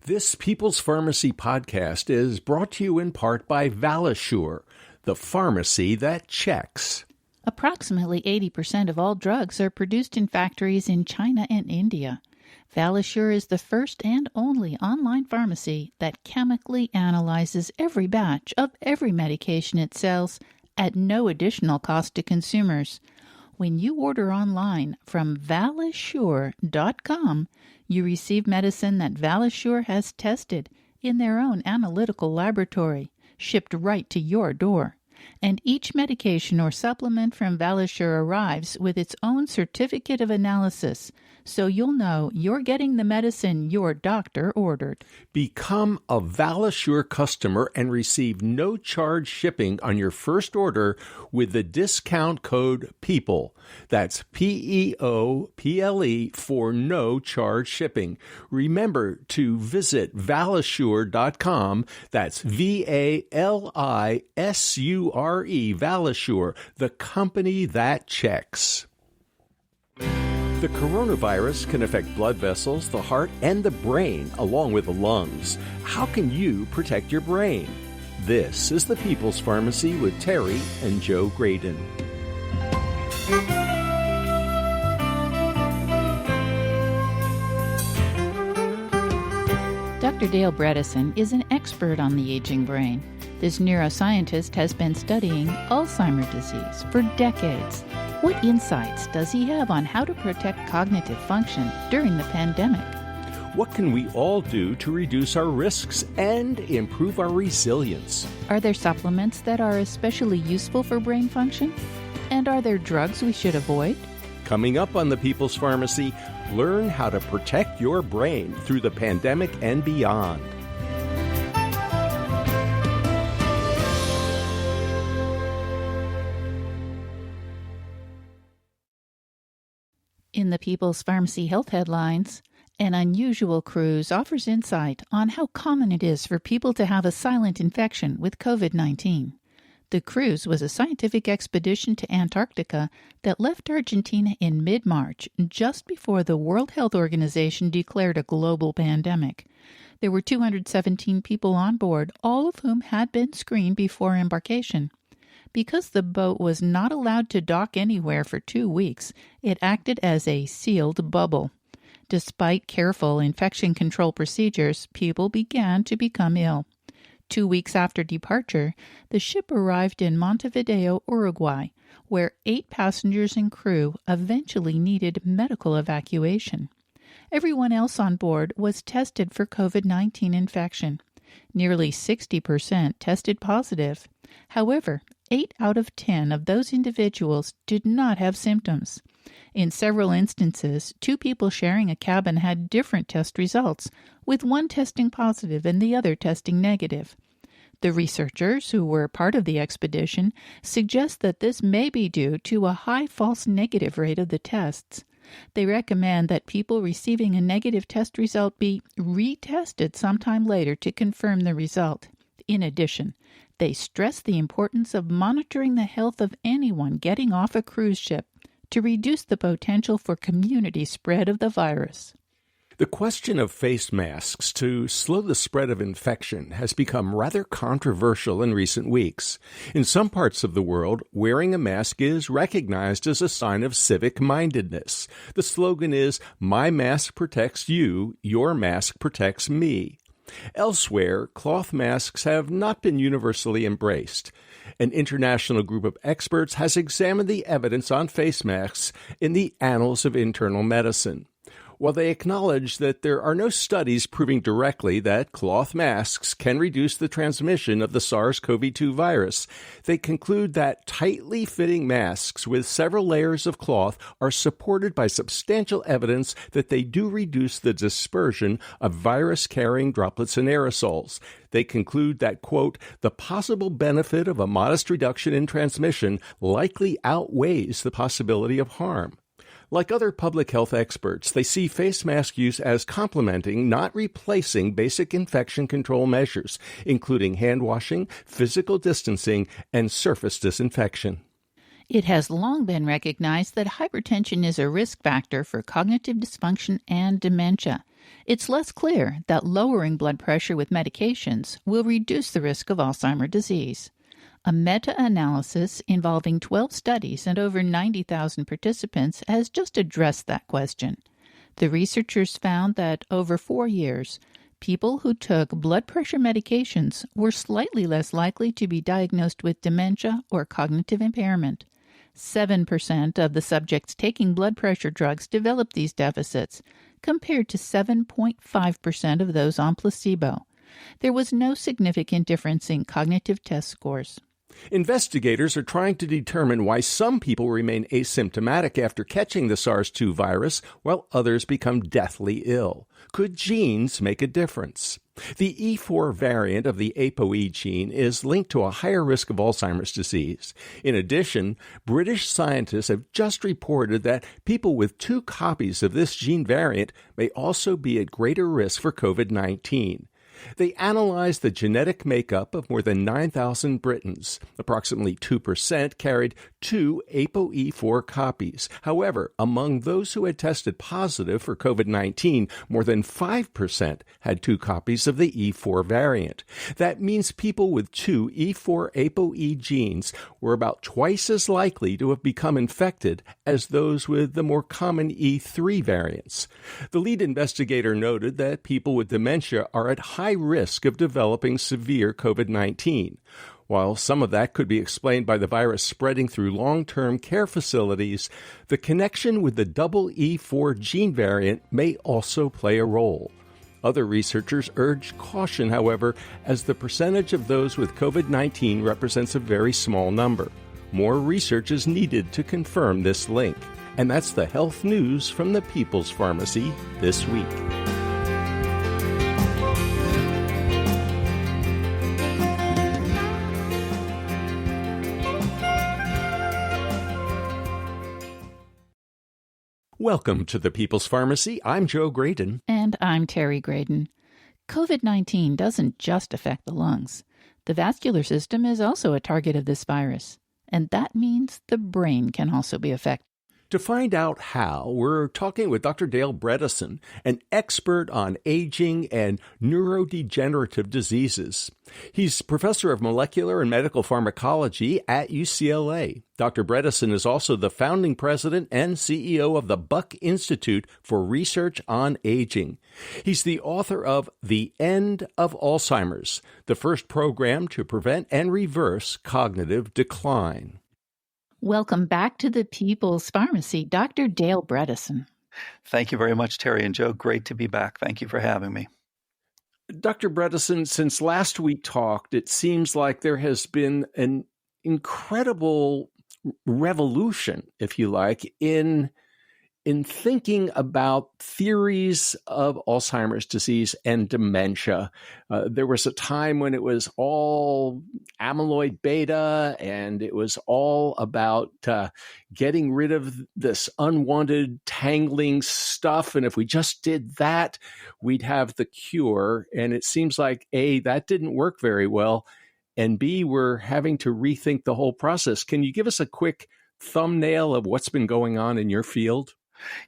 This People's Pharmacy podcast is brought to you in part by ValiSure, the pharmacy that checks. Approximately 80% of all drugs are produced in factories in China and India. ValiSure is the first and only online pharmacy that chemically analyzes every batch of every medication it sells at no additional cost to consumers. When you order online from valisure.com, you receive medicine that ValiSure has tested in their own analytical laboratory, shipped right to your door. And each medication or supplement from ValiSure arrives with its own certificate of analysis, so you'll know you're getting the medicine your doctor ordered. Become a ValiSure customer and receive no-charge shipping on your first order with the discount code PEOPLE. That's PEOPLE for no-charge shipping. Remember to visit valisure.com. That's VALISURE, ValiSure, the company that checks. The coronavirus can affect blood vessels, the heart, and the brain, along with the lungs. How can you protect your brain? This is the People's Pharmacy with Terry and Joe Graydon. Dr. Dale Bredesen is an expert on the aging brain. This neuroscientist has been studying Alzheimer's disease for decades. What insights does he have on how to protect cognitive function during the pandemic? What can we all do to reduce our risks and improve our resilience? Are there supplements that are especially useful for brain function? And are there drugs we should avoid? Coming up on the People's Pharmacy, learn how to protect your brain through the pandemic and beyond. In the People's Pharmacy Health Headlines, an unusual cruise offers insight on how common it is for people to have a silent infection with COVID-19. The cruise was a scientific expedition to Antarctica that left Argentina in mid-March, just before the World Health Organization declared a global pandemic. There were 217 people on board, all of whom had been screened before embarkation. Because the boat was not allowed to dock anywhere for 2 weeks, it acted as a sealed bubble. Despite careful infection control procedures, people began to become ill. 2 weeks after departure, the ship arrived in Montevideo, Uruguay, where 8 passengers and crew eventually needed medical evacuation. Everyone else on board was tested for COVID-19 infection. Nearly 60% tested positive. However, 8 out of 10 of those individuals did not have symptoms. In several instances, 2 people sharing a cabin had different test results, with one testing positive and the other testing negative. The researchers, who were part of the expedition, suggest that this may be due to a high false negative rate of the tests. They recommend that people receiving a negative test result be retested sometime later to confirm the result. In addition, they stress the importance of monitoring the health of anyone getting off a cruise ship to reduce the potential for community spread of the virus. The question of face masks to slow the spread of infection has become rather controversial in recent weeks. In some parts of the world, wearing a mask is recognized as a sign of civic-mindedness. The slogan is, "My mask protects you, your mask protects me." Elsewhere, cloth masks have not been universally embraced. An international group of experts has examined the evidence on face masks in the Annals of Internal Medicine. While they acknowledge that there are no studies proving directly that cloth masks can reduce the transmission of the SARS-CoV-2 virus, they conclude that tightly fitting masks with several layers of cloth are supported by substantial evidence that they do reduce the dispersion of virus-carrying droplets and aerosols. They conclude that, quote, "the possible benefit of a modest reduction in transmission likely outweighs the possibility of harm." Like other public health experts, they see face mask use as complementing, not replacing, basic infection control measures, including hand washing, physical distancing, and surface disinfection. It has long been recognized that hypertension is a risk factor for cognitive dysfunction and dementia. It's less clear that lowering blood pressure with medications will reduce the risk of Alzheimer's disease. A meta-analysis involving 12 studies and over 90,000 participants has just addressed that question. The researchers found that over 4 years, people who took blood pressure medications were slightly less likely to be diagnosed with dementia or cognitive impairment. 7% of the subjects taking blood pressure drugs developed these deficits, compared to 7.5% of those on placebo. There was no significant difference in cognitive test scores. Investigators are trying to determine why some people remain asymptomatic after catching the SARS-2 virus, while others become deathly ill. Could genes make a difference? The E4 variant of the ApoE gene is linked to a higher risk of Alzheimer's disease. In addition, British scientists have just reported that people with 2 copies of this gene variant may also be at greater risk for COVID-19. They analyzed the genetic makeup of more than 9,000 Britons. Approximately 2% carried 2 ApoE4 copies. However, among those who had tested positive for COVID-19, more than 5% had 2 copies of the E4 variant. That means people with 2 E4 ApoE genes were about twice as likely to have become infected as those with the more common E3 variants. The lead investigator noted that people with dementia are at high risk of developing severe COVID-19. While some of that could be explained by the virus spreading through long-term care facilities, the connection with the double E4 gene variant may also play a role. Other researchers urge caution, however, as the percentage of those with COVID-19 represents a very small number. More research is needed to confirm this link. And that's the health news from the People's Pharmacy this week. Welcome to the People's Pharmacy. I'm Joe Graydon. And I'm Terry Graydon. COVID-19 doesn't just affect the lungs. The vascular system is also a target of this virus. And that means the brain can also be affected. To find out how, we're talking with Dr. Dale Bredesen, an expert on aging and neurodegenerative diseases. He's professor of molecular and medical pharmacology at UCLA. Dr. Bredesen is also the founding president and CEO of the Buck Institute for Research on Aging. He's the author of The End of Alzheimer's, the first program to prevent and reverse cognitive decline. Welcome back to the People's Pharmacy, Dr. Dale Bredesen. Thank you very much, Terry and Joe. Great to be back. Thank you for having me. Dr. Bredesen, since last we talked, it seems like there has been an incredible revolution, if you like, in thinking about theories of Alzheimer's disease and dementia. There was a time when it was all amyloid beta, and it was all about getting rid of this unwanted tangling stuff. And if we just did that, we'd have the cure. And it seems like, A, that didn't work very well, and B, we're having to rethink the whole process. Can you give us a quick thumbnail of what's been going on in your field?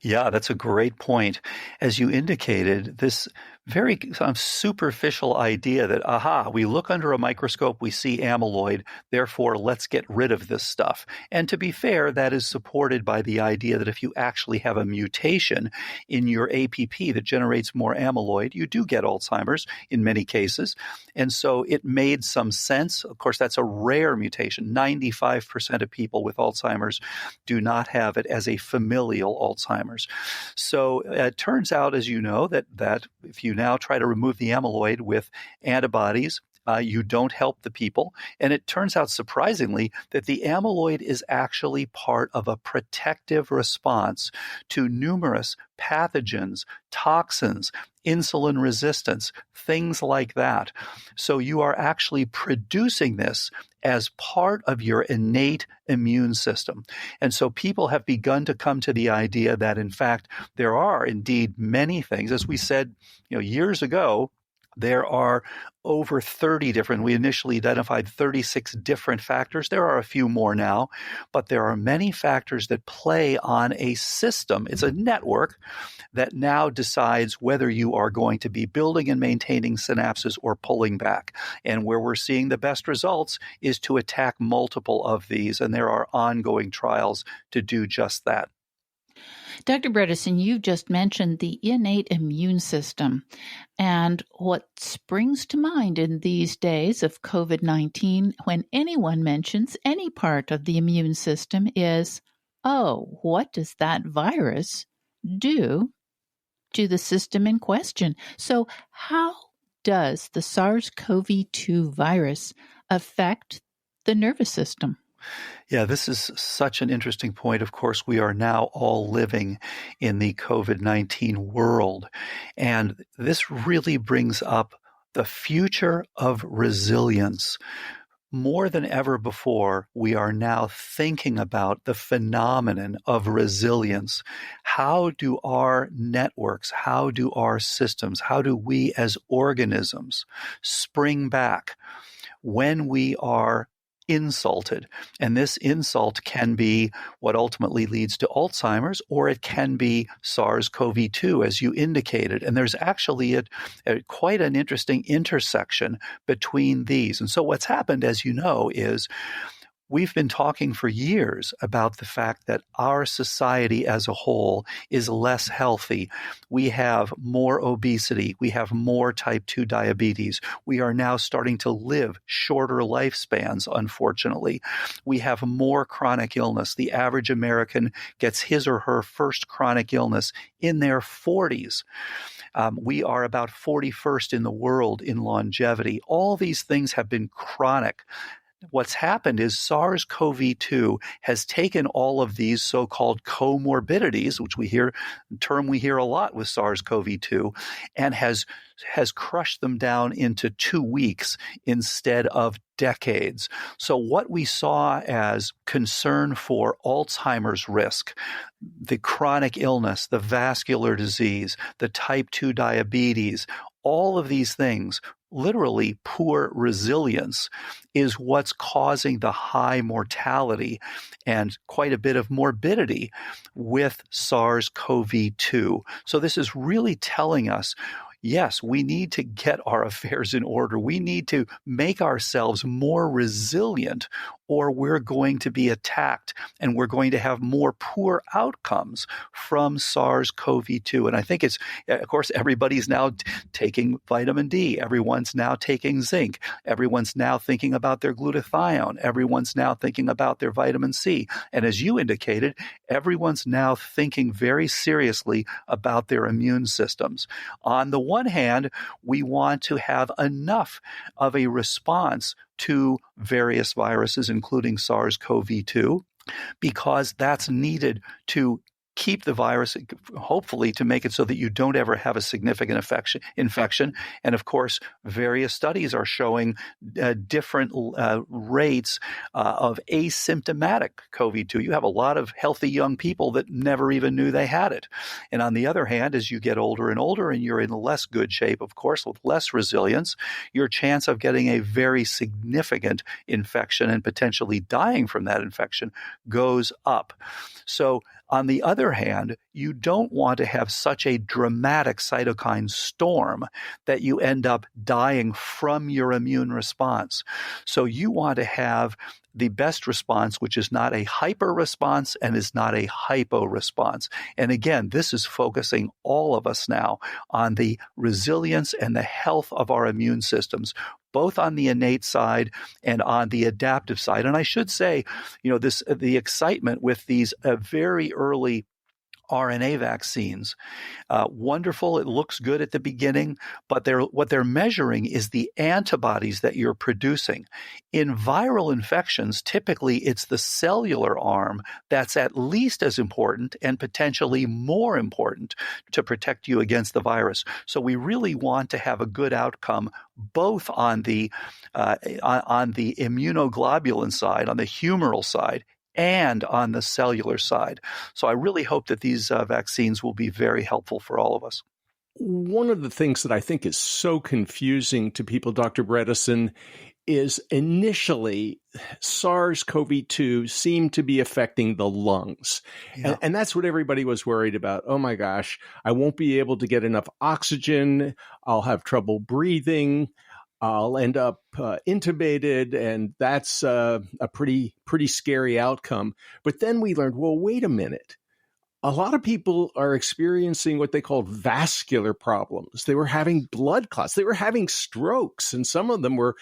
Yeah, that's a great point. As you indicated, this very superficial idea that, we look under a microscope, we see amyloid, therefore let's get rid of this stuff. And to be fair, that is supported by the idea that if you actually have a mutation in your APP that generates more amyloid, you do get Alzheimer's in many cases. And so it made some sense. Of course, that's a rare mutation. 95% of people with Alzheimer's do not have it as a familial Alzheimer's. So it turns out, as you know, that if you now try to remove the amyloid with antibodies, you don't help the people. And it turns out, surprisingly, that the amyloid is actually part of a protective response to numerous pathogens, toxins, insulin resistance, things like that. So you are actually producing this as part of your innate immune system. And so people have begun to come to the idea that, in fact, there are indeed many things. As we said, years ago, There are over 30 different, we initially identified 36 different factors. There are a few more now, but there are many factors that play on a system. It's a network that now decides whether you are going to be building and maintaining synapses or pulling back. And where we're seeing the best results is to attack multiple of these, and there are ongoing trials to do just that. Dr. Bredesen, you just mentioned the innate immune system. And what springs to mind in these days of COVID-19 when anyone mentions any part of the immune system is, oh, what does that virus do to the system in question? So how does the SARS-CoV-2 virus affect the nervous system? Yeah, this is such an interesting point. Of course, we are now all living in the COVID-19 world, and this really brings up the future of resilience. More than ever before, we are now thinking about the phenomenon of resilience. How do our networks, how do our systems, how do we as organisms spring back when we are insulted? And this insult can be what ultimately leads to Alzheimer's, or it can be SARS-CoV-2, as you indicated. And there's actually quite an interesting intersection between these. And so what's happened, as you know, is we've been talking for years about the fact that our society as a whole is less healthy. We have more obesity. We have more type 2 diabetes. We are now starting to live shorter lifespans, unfortunately. We have more chronic illness. The average American gets his or her first chronic illness in their 40s. We are about 41st in the world in longevity. All these things have been chronic. What's happened is SARS-CoV-2 has taken all of these so-called comorbidities, which we hear a lot with SARS-CoV-2, and has crushed them down into 2 weeks instead of decades. So what we saw as concern for Alzheimer's risk, the chronic illness, the vascular disease, the type 2 diabetes, all of these things, literally poor resilience, is what's causing the high mortality and quite a bit of morbidity with SARS-CoV-2. So this is really telling us, yes, we need to get our affairs in order. We need to make ourselves more resilient, or we're going to be attacked and we're going to have more poor outcomes from SARS-CoV-2. And I think it's, of course, everybody's now taking vitamin D. Everyone's now taking zinc. Everyone's now thinking about their glutathione. Everyone's now thinking about their vitamin C. And as you indicated, everyone's now thinking very seriously about their immune systems. On the one hand, we want to have enough of a response to various viruses, including SARS-CoV-2, because that's needed to keep the virus, hopefully to make it so that you don't ever have a significant infection. And of course, various studies are showing different rates of asymptomatic COVID-2. You have a lot of healthy young people that never even knew they had it. And on the other hand, as you get older and older and you're in less good shape, of course, with less resilience, your chance of getting a very significant infection and potentially dying from that infection goes up. So on the other hand, you don't want to have such a dramatic cytokine storm that you end up dying from your immune response. So you want to have the best response, which is not a hyper response and is not a hypo response. And again, this is focusing all of us now on the resilience and the health of our immune systems, both on the innate side and on the adaptive side. And I should say, the excitement with these very early RNA vaccines, wonderful. It looks good at the beginning, but what they're measuring is the antibodies that you're producing. In viral infections, typically it's the cellular arm that's at least as important and potentially more important to protect you against the virus. So we really want to have a good outcome both on the immunoglobulin side, on the humoral side, and on the cellular side. So I really hope that these vaccines will be very helpful for all of us. One of the things that I think is so confusing to people, Dr. Bredesen, is initially SARS-CoV-2 seemed to be affecting the lungs. Yeah. And that's what everybody was worried about. Oh my gosh, I won't be able to get enough oxygen. I'll have trouble breathing. I'll end up intubated, and that's a pretty scary outcome. But then we learned, well, wait a minute. A lot of people are experiencing what they call vascular problems. They were having blood clots. They were having strokes. And some of them were,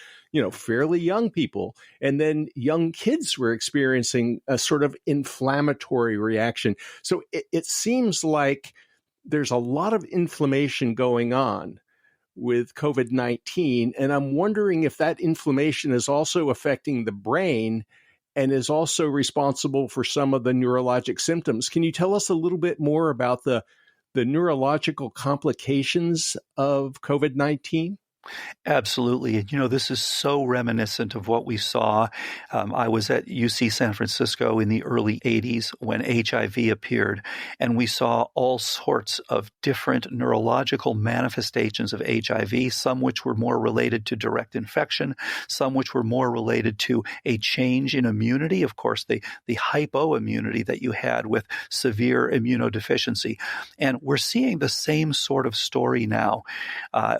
fairly young people. And then young kids were experiencing a sort of inflammatory reaction. So it seems like there's a lot of inflammation going on with COVID-19. And I'm wondering if that inflammation is also affecting the brain and is also responsible for some of the neurologic symptoms. Can you tell us a little bit more about the neurological complications of COVID-19? Absolutely. And, this is so reminiscent of what we saw. I was at UC San Francisco in the early 80s when HIV appeared, and we saw all sorts of different neurological manifestations of HIV, some which were more related to direct infection, some which were more related to a change in immunity. Of course, the hypoimmunity that you had with severe immunodeficiency. And we're seeing the same sort of story now,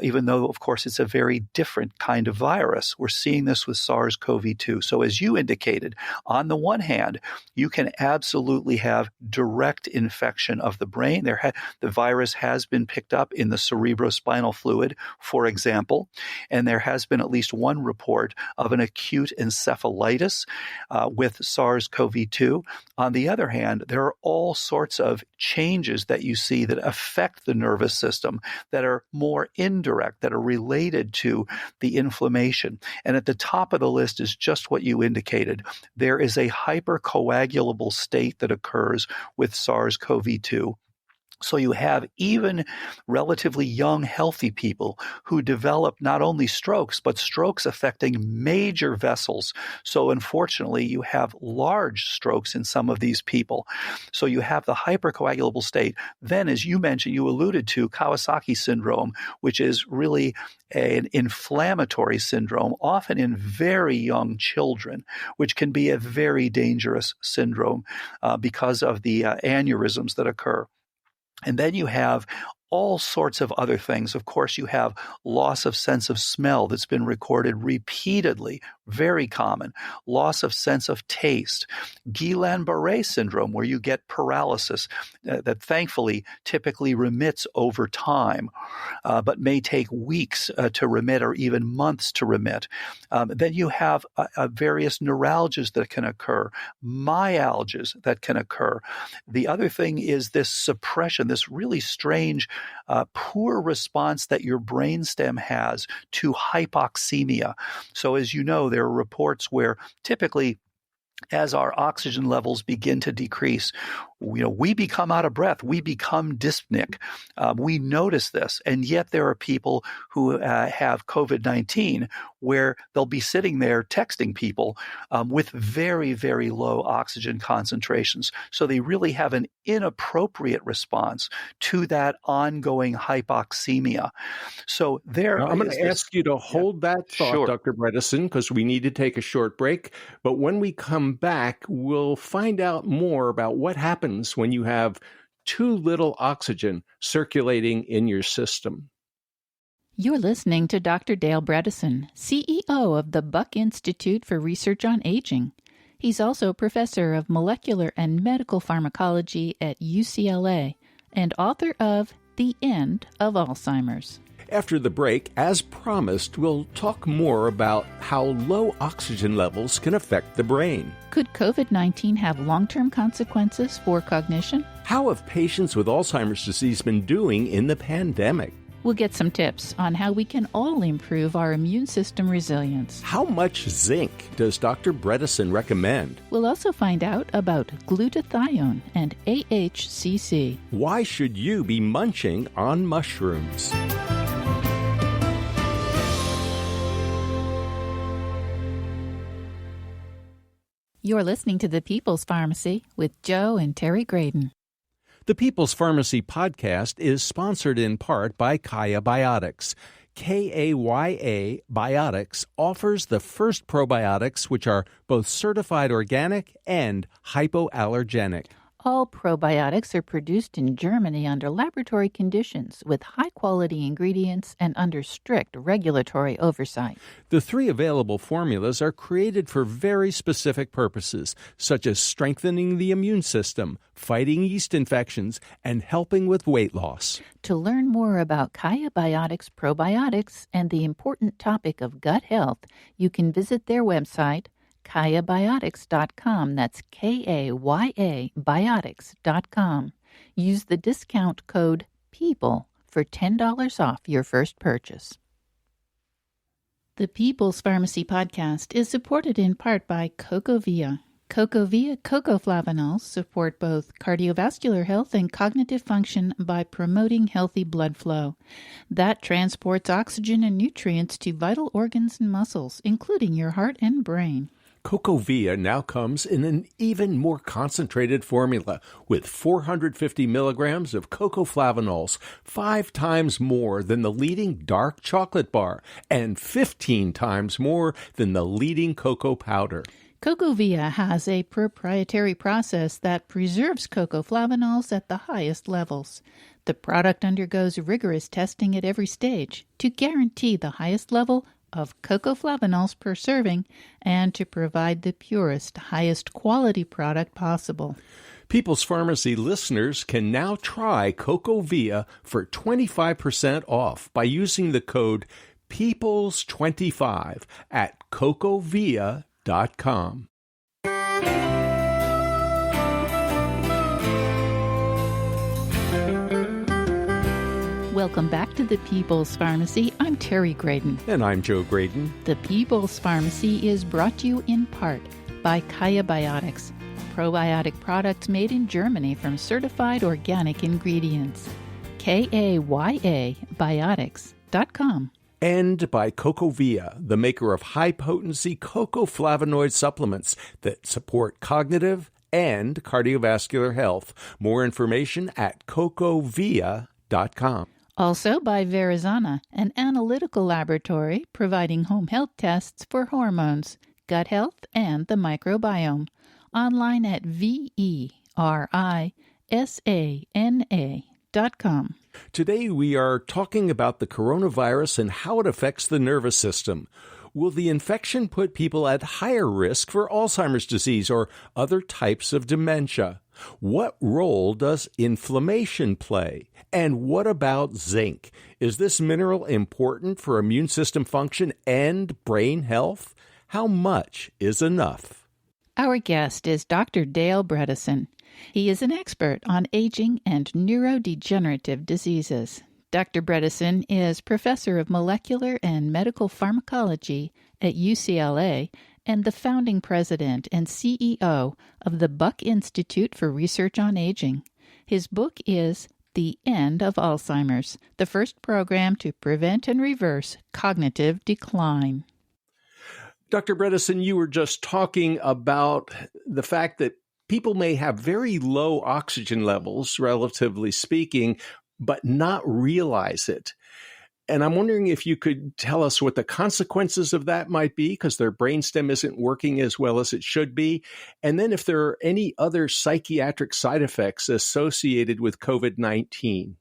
even though, of course, it's a very different kind of virus. We're seeing this with SARS-CoV-2. So as you indicated, on the one hand, you can absolutely have direct infection of the brain. The virus has been picked up in the cerebrospinal fluid, for example, and there has been at least one report of an acute encephalitis with SARS-CoV-2. On the other hand, there are all sorts of changes that you see that affect the nervous system that are more indirect, that are related to the inflammation. And at the top of the list is just what you indicated. There is a hypercoagulable state that occurs with SARS-CoV-2. So you have even relatively young, healthy people who develop not only strokes, but strokes affecting major vessels. So unfortunately, you have large strokes in some of these people. So you have the hypercoagulable state. Then, as you mentioned, you alluded to Kawasaki syndrome, which is really an inflammatory syndrome, often in very young children, which can be a very dangerous syndrome because of the aneurysms that occur. And then you have all sorts of other things. Of course, you have loss of sense of smell that's been recorded repeatedly, very common. Loss of sense of taste. Guillain-Barré syndrome, where you get paralysis that thankfully typically remits over time, but may take weeks to remit or even months to remit. Then you have various neuralgias that can occur, myalgias that can occur. The other thing is this suppression, this really strange poor response that your brainstem has to hypoxemia. So as you know, there are reports where typically as our oxygen levels begin to decrease, we become out of breath. We become dyspneic. We notice this. And yet there are people who have COVID-19 where they'll be sitting there texting people with very, very low oxygen concentrations. So they really have an inappropriate response to that ongoing hypoxemia. So there, now, I'm going to ask you to hold that thought, Sure. Dr. Bredesen, because we need to take a short break. But when we come back, we'll find out more about what happens when you have too little oxygen circulating in your system. You're listening to Dr. Dale Bredesen, CEO of the Buck Institute for Research on Aging. He's also professor of molecular and medical pharmacology at UCLA and author of The End of Alzheimer's. After the break, as promised, we'll talk more about how low oxygen levels can affect the brain. Could COVID-19 have long-term consequences for cognition? How have patients with Alzheimer's disease been doing in the pandemic? We'll get some tips on how we can all improve our immune system resilience. How much zinc does Dr. Bredesen recommend? We'll also find out about glutathione and AHCC. Why should you be munching on mushrooms? You're listening to The People's Pharmacy with Joe and Terry Graydon. The People's Pharmacy podcast is sponsored in part by Kaya Biotics. KAYA Biotics offers the first probiotics which are both certified organic and hypoallergenic. All probiotics are produced in Germany under laboratory conditions with high-quality ingredients and under strict regulatory oversight. The 3 available formulas are created for very specific purposes, such as strengthening the immune system, fighting yeast infections, and helping with weight loss. To learn more about Kaya Biotics probiotics and the important topic of gut health, you can visit their website, KayaBiotics.com. That's Kaya Biotics.com. Use the discount code PEOPLE for $10 off your first purchase. The People's Pharmacy podcast is supported in part by CocoVia. CocoVia cocoflavanols support both cardiovascular health and cognitive function by promoting healthy blood flow. That transports oxygen and nutrients to vital organs and muscles, including your heart and brain. CocoVia now comes in an even more concentrated formula with 450 milligrams of cocoflavanols, 5 times more than the leading dark chocolate bar and 15 times more than the leading cocoa powder. CocoVia has a proprietary process that preserves cocoflavanols at the highest levels. The product undergoes rigorous testing at every stage to guarantee the highest level of cocoflavanols per serving and to provide the purest, highest quality product possible. People's Pharmacy listeners can now try CocoVia for 25% off by using the code PEOPLES25 at cocovia.com. Welcome back to the People's Pharmacy. I'm Terry Graydon. And I'm Joe Graydon. The People's Pharmacy is brought to you in part by Kaya Biotics, probiotic products made in Germany from certified organic ingredients. Kaya Biotics.com. And by CocoVia, the maker of high-potency cocoflavonoid supplements that support cognitive and cardiovascular health. More information at cocovia.com. Also by Verizana, an analytical laboratory providing home health tests for hormones, gut health, and the microbiome. Online at verisana.com. Today we are talking about the coronavirus and how it affects the nervous system. Will the infection put people at higher risk for Alzheimer's disease or other types of dementia? What role does inflammation play? And what about zinc? Is this mineral important for immune system function and brain health? How much is enough? Our guest is Dr. Dale Bredesen. He is an expert on aging and neurodegenerative diseases. Dr. Bredesen is professor of molecular and medical pharmacology at UCLA and the founding president and CEO of the Buck Institute for Research on Aging. His book is The End of Alzheimer's, the first program to prevent and reverse cognitive decline. Dr. Bredesen, you were just talking about the fact that people may have very low oxygen levels, relatively speaking, but not realize it. And I'm wondering if you could tell us what the consequences of that might be, because their brainstem isn't working as well as it should be. And then if there are any other psychiatric side effects associated with COVID-19.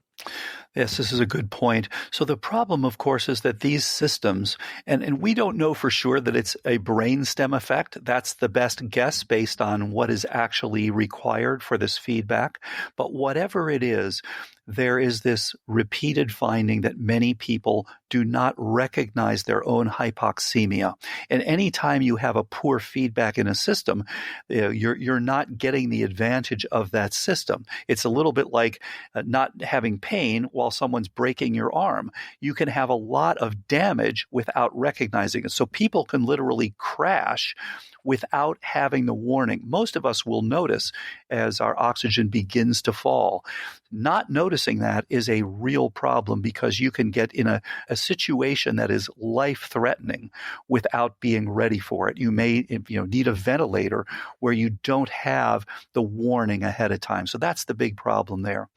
Yes, this is a good point. So the problem, of course, is that these systems, and we don't know for sure that it's a brainstem effect. That's the best guess based on what is actually required for this feedback. But whatever it is, there is this repeated finding that many people do not recognize their own hypoxemia. And any time you have a poor feedback in a system, you're not getting the advantage of that system. It's a little bit like not having pain while while someone's breaking your arm. You can have a lot of damage without recognizing it. So people can literally crash without having the warning. Most of us will notice as our oxygen begins to fall. Not noticing that is a real problem because you can get in a situation that is life-threatening without being ready for it. You may need a ventilator where you don't have the warning ahead of time. So that's the big problem there.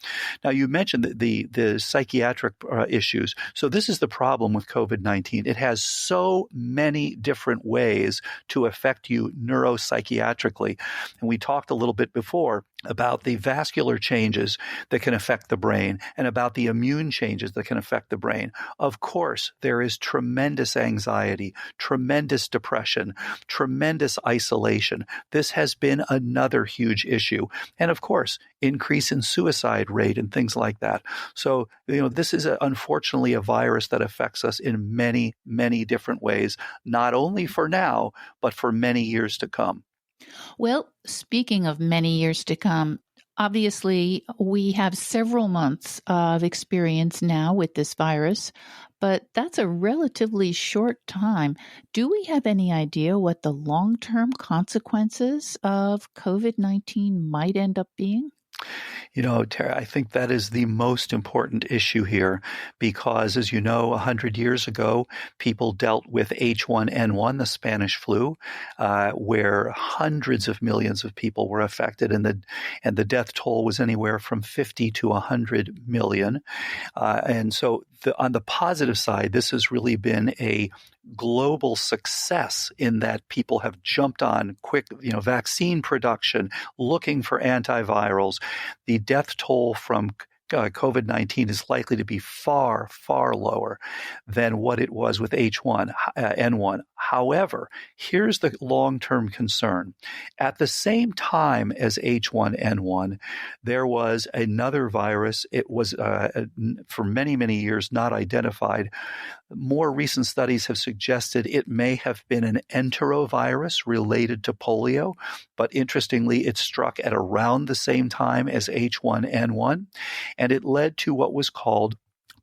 Now, you mentioned the psychiatric issues. So this is the problem with COVID-19. It has so many different ways to affect you neuropsychiatrically. And we talked a little bit before about the vascular changes that can affect the brain and about the immune changes that can affect the brain. Of course, there is tremendous anxiety, tremendous depression, tremendous isolation. This has been another huge issue. And of course, increase in suicide rate and things like that. So, this is unfortunately a virus that affects us in many, many different ways, not only for now, but for many years to come. Well, speaking of many years to come, obviously we have several months of experience now with this virus, but that's a relatively short time. Do we have any idea what the long-term consequences of COVID-19 might end up being? Tara, I think that is the most important issue here because, as you know, 100 years ago, people dealt with H1N1, the Spanish flu, where hundreds of millions of people were affected, and the death toll was anywhere from 50 to 100 million. And so on the positive side, this has really been a global success in that people have jumped on quick, vaccine production, looking for antivirals. The death toll from COVID-19 is likely to be far, far lower than what it was with H1N1. However, here's the long-term concern. At the same time as H1N1, there was another virus. It was, for many, many years, not identified. More recent studies have suggested it may have been an enterovirus related to polio, but interestingly, it struck at around the same time as H1N1, and it led to what was called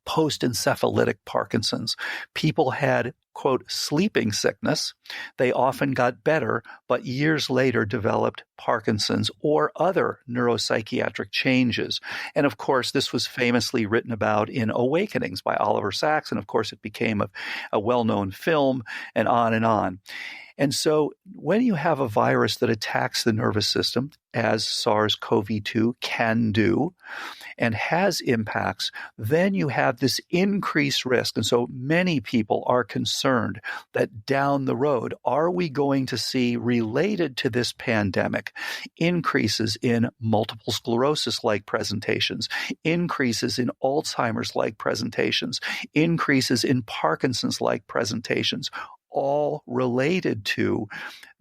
post-encephalitic Parkinson's. People had, quote, sleeping sickness. They often got better, but years later developed Parkinson's or other neuropsychiatric changes. And of course, this was famously written about in Awakenings by Oliver Sacks, and of course it became a well-known film, and on and on. And so when you have a virus that attacks the nervous system, as SARS-CoV-2 can do, and has impacts, then you have this increased risk. And so many people are concerned that down the road, are we going to see, related to this pandemic, increases in multiple sclerosis-like presentations, increases in Alzheimer's-like presentations, increases in Parkinson's-like presentations, all related to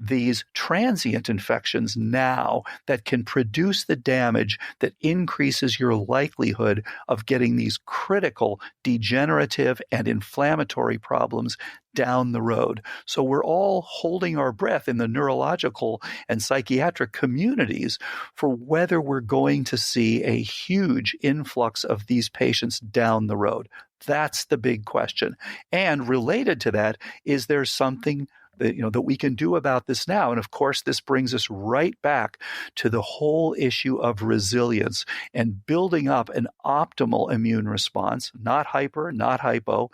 these transient infections now that can produce the damage that increases your likelihood of getting these critical degenerative and inflammatory problems down the road. So we're all holding our breath in the neurological and psychiatric communities for whether we're going to see a huge influx of these patients down the road. That's the big question. And related to that, is there something that we can do about this now? And of course, this brings us right back to the whole issue of resilience and building up an optimal immune response, not hyper, not hypo,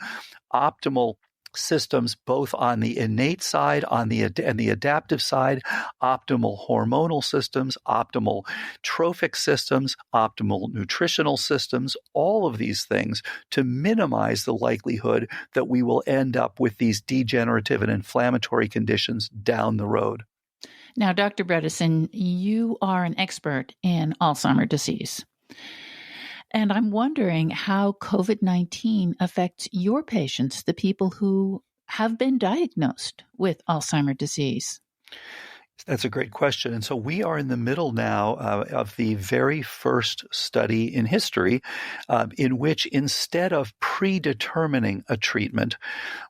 optimal systems, both on the innate side, and the adaptive side, optimal hormonal systems, optimal trophic systems, optimal nutritional systems, all of these things to minimize the likelihood that we will end up with these degenerative and inflammatory conditions down the road. Now, Dr. Bredesen, you are an expert in Alzheimer's disease. And I'm wondering how COVID-19 affects your patients, the people who have been diagnosed with Alzheimer's disease. That's a great question. And so we are in the middle now of the very first study in history in which, instead of predetermining a treatment,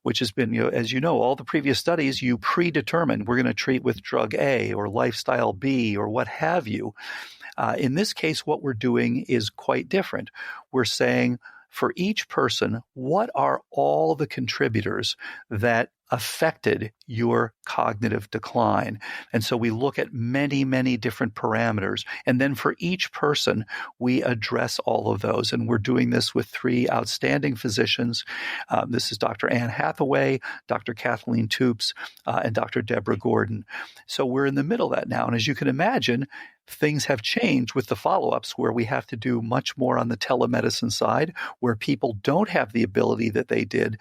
which has been, as you know, all the previous studies, you predetermine we're going to treat with drug A or lifestyle B or what have you. In this case, what we're doing is quite different. We're saying, for each person, what are all the contributors that affected your cognitive decline? And so we look at many, many different parameters. And then for each person, we address all of those. And we're doing this with three outstanding physicians. This is Dr. Anne Hathaway, Dr. Kathleen Toops, and Dr. Deborah Gordon. So we're in the middle of that now. And as you can imagine, things have changed with the follow-ups where we have to do much more on the telemedicine side, where people don't have the ability that they did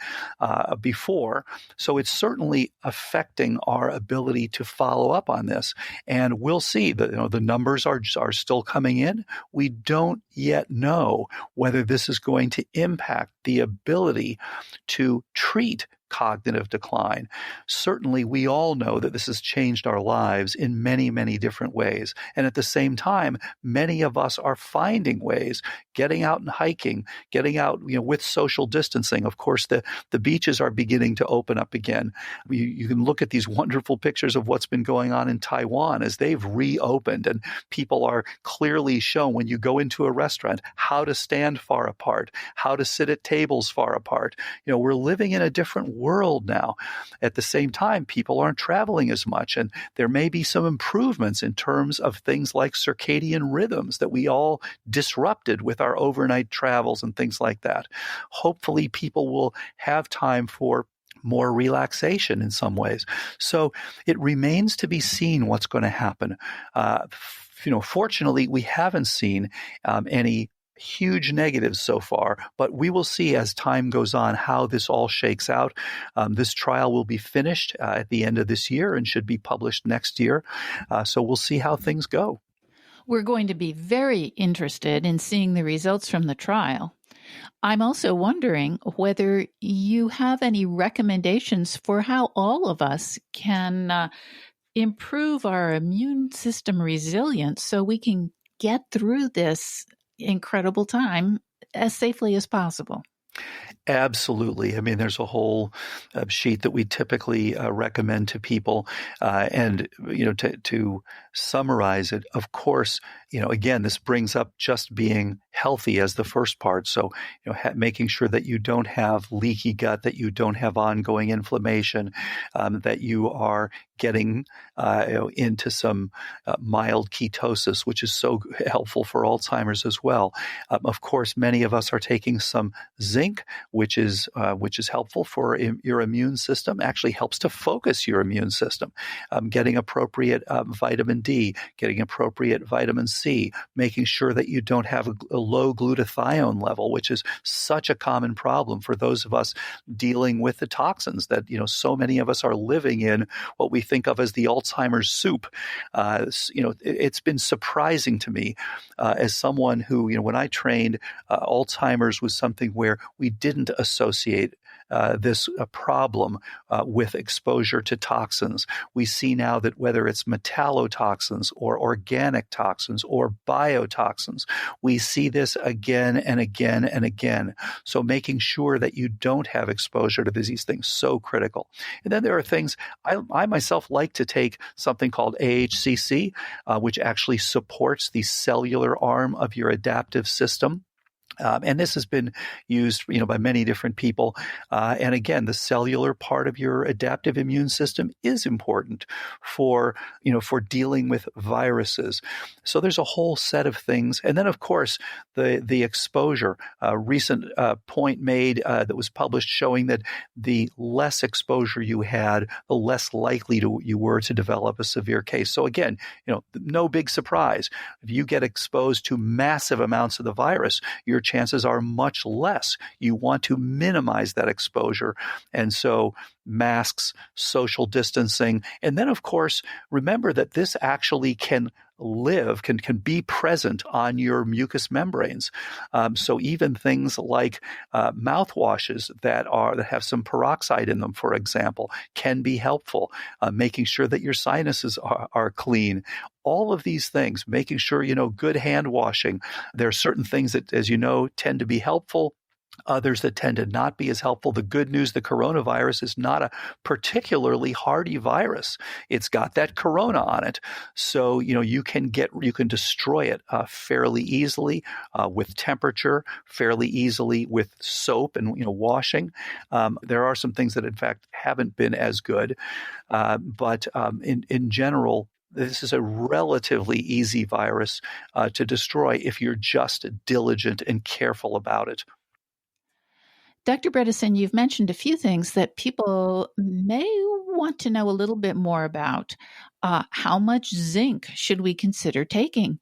before. So it's certainly affecting our ability to follow up on this. And we'll see that the numbers are still coming in. We don't yet know whether this is going to impact the ability to treat cognitive decline. Certainly, we all know that this has changed our lives in many, many different ways. And at the same time, many of us are finding ways, getting out and hiking, getting out, with social distancing. Of course, the beaches are beginning to open up again. You can look at these wonderful pictures of what's been going on in Taiwan as they've reopened, and people are clearly shown when you go into a restaurant how to stand far apart, how to sit at tables far apart. We're living in a different world now. At the same time, people aren't traveling as much, and there may be some improvements in terms of things like circadian rhythms that we all disrupted with our overnight travels and things like that. Hopefully, people will have time for more relaxation in some ways. So it remains to be seen what's going to happen. Fortunately, we haven't seen any huge negatives so far, but we will see as time goes on how this all shakes out. This trial will be finished at the end of this year and should be published next year. So we'll see how things go. We're going to be very interested in seeing the results from the trial. I'm also wondering whether you have any recommendations for how all of us can improve our immune system resilience so we can get through this incredible time as safely as possible. Absolutely. I mean, there's a whole sheet that we typically recommend to people. And to summarize it, of course, again, this brings up just being healthy as the first part. So, making sure that you don't have leaky gut, that you don't have ongoing inflammation, that you are getting into some mild ketosis, which is so helpful for Alzheimer's as well. Of course, many of us are taking some zinc, which is helpful for your immune system. Actually helps to focus your immune system. Getting appropriate vitamin D, getting appropriate vitamin C, making sure that you don't have a low glutathione level, which is such a common problem for those of us dealing with the toxins that so many of us are living in what we think of as the Alzheimer's soup. It's been surprising to me as someone who, when I trained, Alzheimer's was something where we didn't associate this problem with exposure to toxins. We see now that whether it's metallotoxins or organic toxins or biotoxins, we see this again and again and again. So making sure that you don't have exposure to these things, so critical. And then there are things, I myself like to take something called AHCC, which actually supports the cellular arm of your adaptive system. And this has been used, by many different people. And again, the cellular part of your adaptive immune system is important for dealing with viruses. So there's a whole set of things. And then, of course, the exposure. A recent point made that was published showing that the less exposure you had, the less likely you were to develop a severe case. So again, no big surprise. If you get exposed to massive amounts of the virus, your chances are much less. You want to minimize that exposure. And so masks, social distancing, and then, of course, remember that this actually can be present on your mucous membranes. So even things like mouthwashes that have some peroxide in them, for example, can be helpful. Making sure that your sinuses are clean. All of these things, making sure, good hand washing. There are certain things that, as you know, tend to be helpful. Others that tend to not be as helpful. The good news, the coronavirus is not a particularly hardy virus. It's got that corona on it. So, you can destroy it fairly easily with temperature, fairly easily with soap and, washing. There are some things that, in fact, haven't been as good. But in general, this is a relatively easy virus to destroy if you're just diligent and careful about it. Dr. Bredesen, you've mentioned a few things that people may want to know a little bit more about. How much zinc should we consider taking?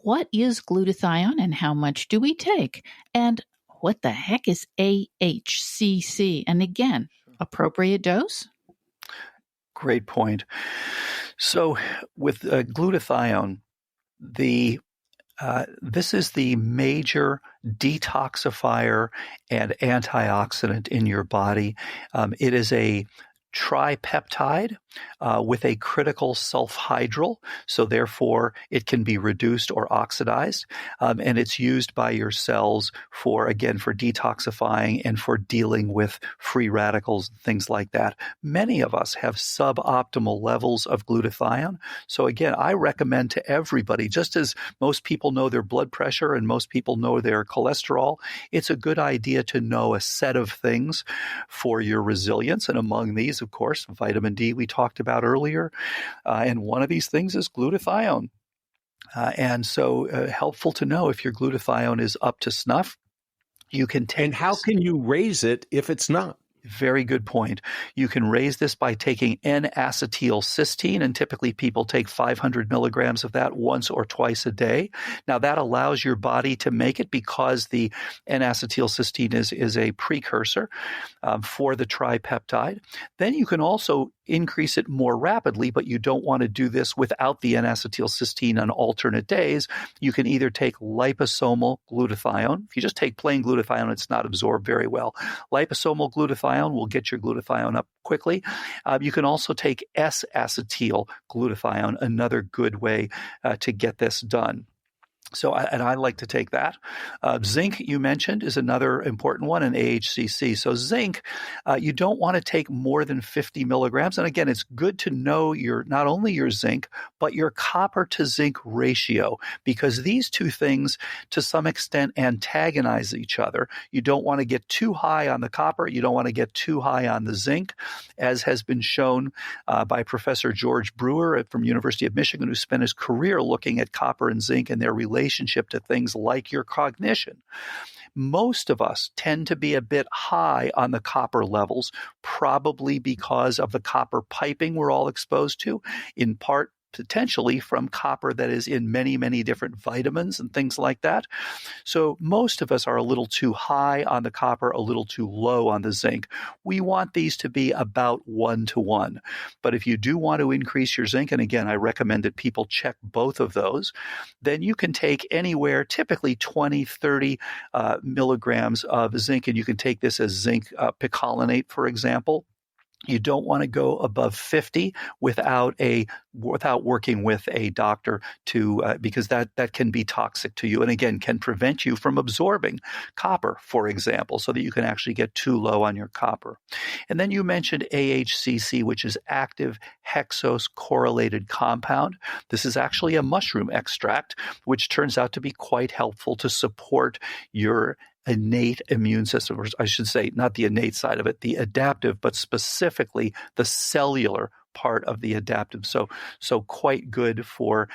What is glutathione and how much do we take? And what the heck is AHCC? And again, appropriate dose? Great point. So with glutathione, this is the major detoxifier and antioxidant in your body. It is a tripeptide with a critical sulfhydryl, so therefore it can be reduced or oxidized, and it's used by your cells for detoxifying and for dealing with free radicals and things like that. Many of us have suboptimal levels of glutathione, so again, I recommend to everybody, just as most people know their blood pressure and most people know their cholesterol, it's a good idea to know a set of things for your resilience, and among these, of course, vitamin D we talked about earlier, and one of these things is glutathione. And so helpful to know if your glutathione is up to snuff. You can take And how can you raise it if it's not? Very good point. You can raise this by taking N-acetylcysteine, and typically people take 500 milligrams of that once or twice a day. Now, that allows your body to make it because the N-acetylcysteine is a precursor for the tripeptide. Then you can also increase it more rapidly, but you don't want to do this without the N-acetylcysteine on alternate days. You can either take liposomal glutathione. If you just take plain glutathione, it's not absorbed very well. Liposomal glutathione will get your glutathione up quickly. You can also take S-acetyl glutathione, another good way to get this done. So, and I like to take that. Zinc, you mentioned, is another important one, and AHCC. So zinc, you don't want to take more than 50 milligrams. And again, it's good to know not only your zinc, but your copper to zinc ratio, because these two things, to some extent, antagonize each other. You don't want to get too high on the copper. You don't want to get too high on the zinc, as has been shown by Professor George Brewer from University of Michigan, who spent his career looking at copper and zinc and their relationship to things like your cognition. Most of us tend to be a bit high on the copper levels, probably because of the copper piping we're all exposed to, in part potentially from copper that is in many, many different vitamins and things like that. So most of us are a little too high on the copper, a little too low on the zinc. We want these to be about 1-to-1. But if you do want to increase your zinc, and again, I recommend that people check both of those, then you can take anywhere, typically 20, 30 milligrams of zinc, and you can take this as zinc picolinate, for example. You don't want to go above 50 without working with a doctor because that can be toxic to you, and again can prevent you from absorbing copper, for example, so that you can actually get too low on your copper. And then you mentioned AHCC, which is active hexose correlated compound. This is actually a mushroom extract, which turns out to be quite helpful to support your innate immune system, or I should say not the innate side of it, the adaptive, but specifically the cellular part of the adaptive. So quite good for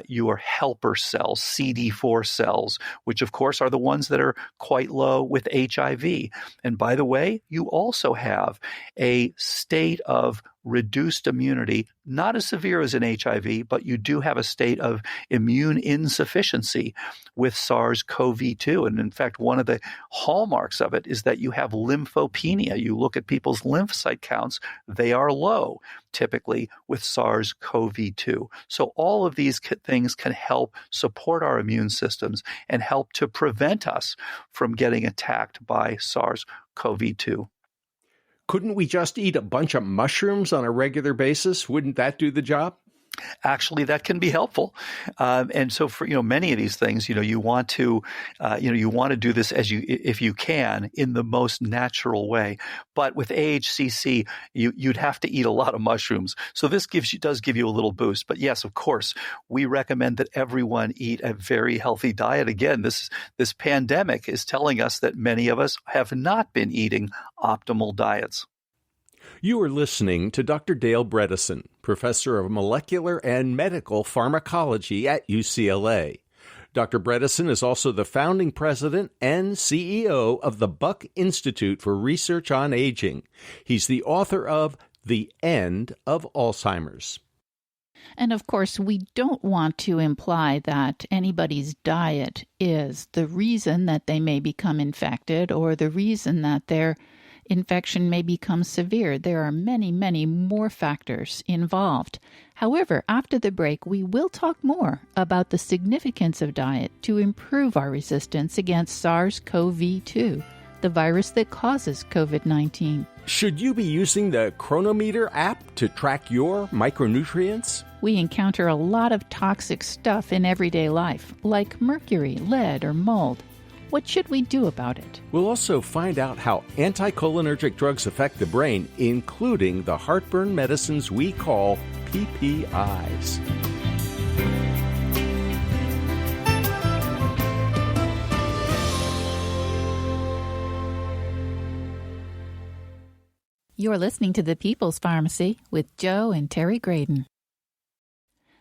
your helper cells, CD4 cells, which of course are the ones that are quite low with HIV. And by the way, you also have a state of reduced immunity, not as severe as in HIV, but you do have a state of immune insufficiency with SARS-CoV-2. And in fact, one of the hallmarks of it is that you have lymphopenia. You look at people's lymphocyte counts, they are low, typically with SARS-CoV-2. So all of these things can help support our immune systems and help to prevent us from getting attacked by SARS-CoV-2. Couldn't we just eat a bunch of mushrooms on a regular basis? Wouldn't that do the job? Actually, that can be helpful, and so for many of these things, you want to do this if you can in the most natural way. But with AHCC, you'd have to eat a lot of mushrooms. So this does give you a little boost. But yes, of course, we recommend that everyone eat a very healthy diet. Again, this pandemic is telling us that many of us have not been eating optimal diets. You are listening to Dr. Dale Bredesen, Professor of Molecular and Medical Pharmacology at UCLA. Dr. Bredesen is also the founding president and CEO of the Buck Institute for Research on Aging. He's the author of The End of Alzheimer's. And of course, we don't want to imply that anybody's diet is the reason that they may become infected or the reason that their infection may become severe. There are many, many more factors involved. However, after the break, we will talk more about the significance of diet to improve our resistance against SARS-CoV-2, the virus that causes COVID-19. Should you be using the Chronometer app to track your micronutrients? We encounter a lot of toxic stuff in everyday life, like mercury, lead, or mold. What should we do about it? We'll also find out how anticholinergic drugs affect the brain, including the heartburn medicines we call PPIs. You're listening to The People's Pharmacy with Joe and Terry Graydon.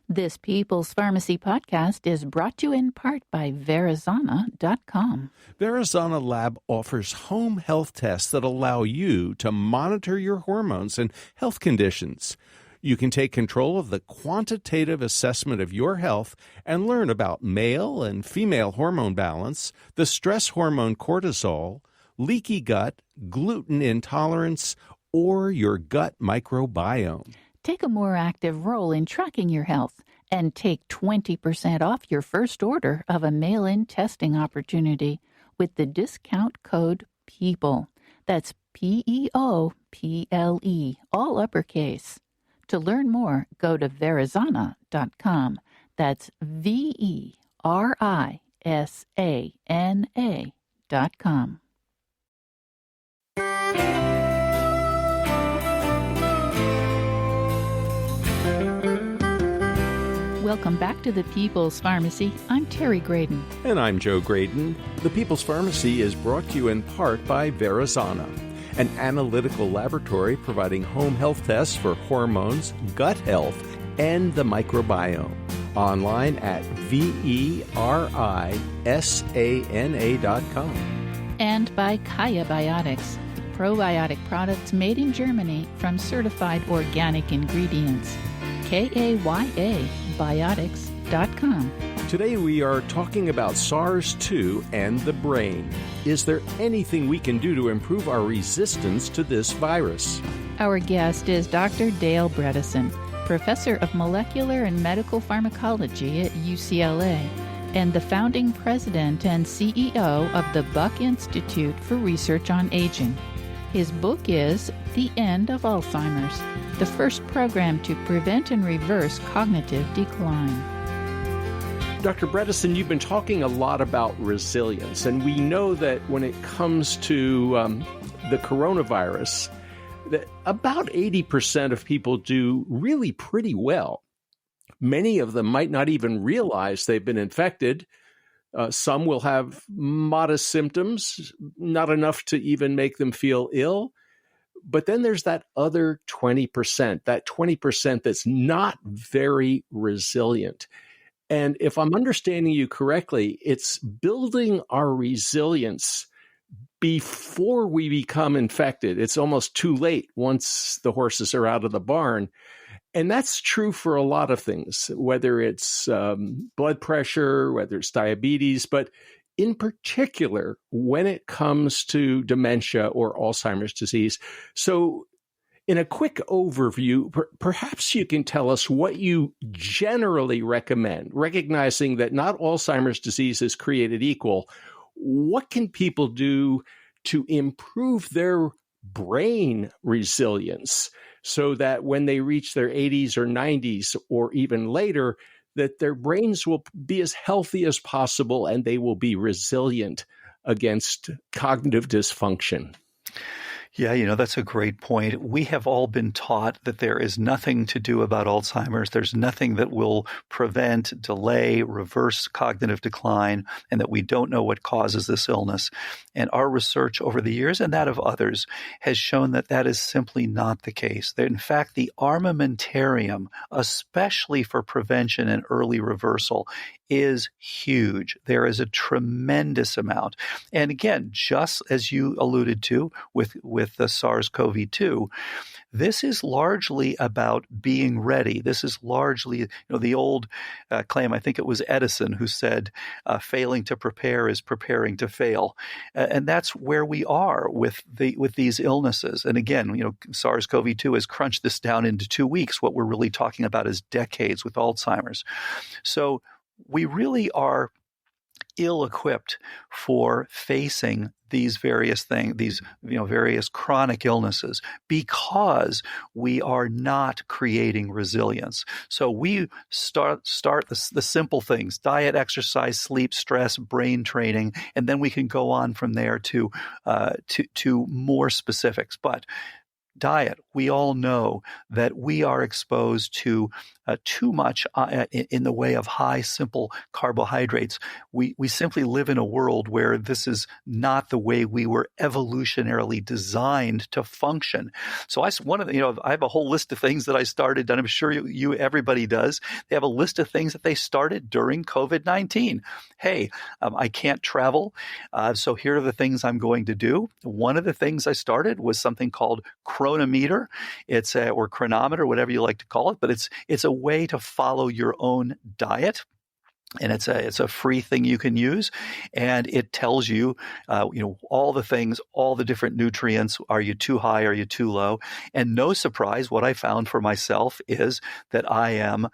This People's Pharmacy podcast is brought to you in part by Verizana.com. Verizana Lab offers home health tests that allow you to monitor your hormones and health conditions. You can take control of the quantitative assessment of your health and learn about male and female hormone balance, the stress hormone cortisol, leaky gut, gluten intolerance, or your gut microbiome. Take a more active role in tracking your health and take 20% off your first order of a mail-in testing opportunity with the discount code PEOPLE. That's PEOPLE, all uppercase. To learn more, go to Verizana.com. That's Verisana.com. Welcome back to the People's Pharmacy. I'm Terry Graydon. And I'm Joe Graydon. The People's Pharmacy is brought to you in part by Verizana, an analytical laboratory providing home health tests for hormones, gut health, and the microbiome. Online at Verisana.com. And by Kaya Biotics, probiotic products made in Germany from certified organic ingredients. KAYA Biotics.com. Today we are talking about SARS-2 and the brain. Is there anything we can do to improve our resistance to this virus? Our guest is Dr. Dale Bredesen, Professor of Molecular and Medical Pharmacology at UCLA and the founding president and CEO of the Buck Institute for Research on Aging. His book is The End of Alzheimer's, the first program to prevent and reverse cognitive decline. Dr. Bredesen, you've been talking a lot about resilience, and we know that when it comes to the coronavirus, that about 80% of people do really pretty well. Many of them might not even realize they've been infected. Some will have modest symptoms, not enough to even make them feel ill. But then there's that other 20%, that 20% that's not very resilient. And if I'm understanding you correctly, it's building our resilience before we become infected. It's almost too late once the horses are out of the barn. And that's true for a lot of things, whether it's blood pressure, whether it's diabetes, but in particular, when it comes to dementia or Alzheimer's disease. So in a quick overview, perhaps you can tell us what you generally recommend, recognizing that not Alzheimer's disease is created equal. What can people do to improve their brain resilience so that when they reach their 80s or 90s or even later, that their brains will be as healthy as possible and they will be resilient against cognitive dysfunction. Yeah, that's a great point. We have all been taught that there is nothing to do about Alzheimer's. There's nothing that will prevent, delay, reverse cognitive decline, and that we don't know what causes this illness. And our research over the years, and that of others, has shown that that is simply not the case. That in fact, the armamentarium, especially for prevention and early reversal, is huge. There is a tremendous amount. And again, just as you alluded to with the SARS-CoV-2, this is largely about being ready. This is largely, the old claim, I think it was Edison who said, failing to prepare is preparing to fail. And that's where we are with these illnesses. And again, SARS-CoV-2 has crunched this down into 2 weeks. What we're really talking about is decades with Alzheimer's. So we really are ill-equipped for facing these various things, these various chronic illnesses, because we are not creating resilience. So we start the simple things: diet, exercise, sleep, stress, brain training, and then we can go on from there to more specifics. But diet, we all know that we are exposed to too much in the way of high, simple carbohydrates. We simply live in a world where this is not the way we were evolutionarily designed to function. So I have a whole list of things that I started, and I'm sure everybody does. They have a list of things that they started during COVID-19. Hey, I can't travel, so here are the things I'm going to do. One of the things I started was something called chronometer. It's or chronometer, whatever you like to call it, but it's a way to follow your own diet. And it's a free thing you can use, and it tells you, all the things, all the different nutrients. Are you too high? Are you too low? And no surprise, what I found for myself is that I am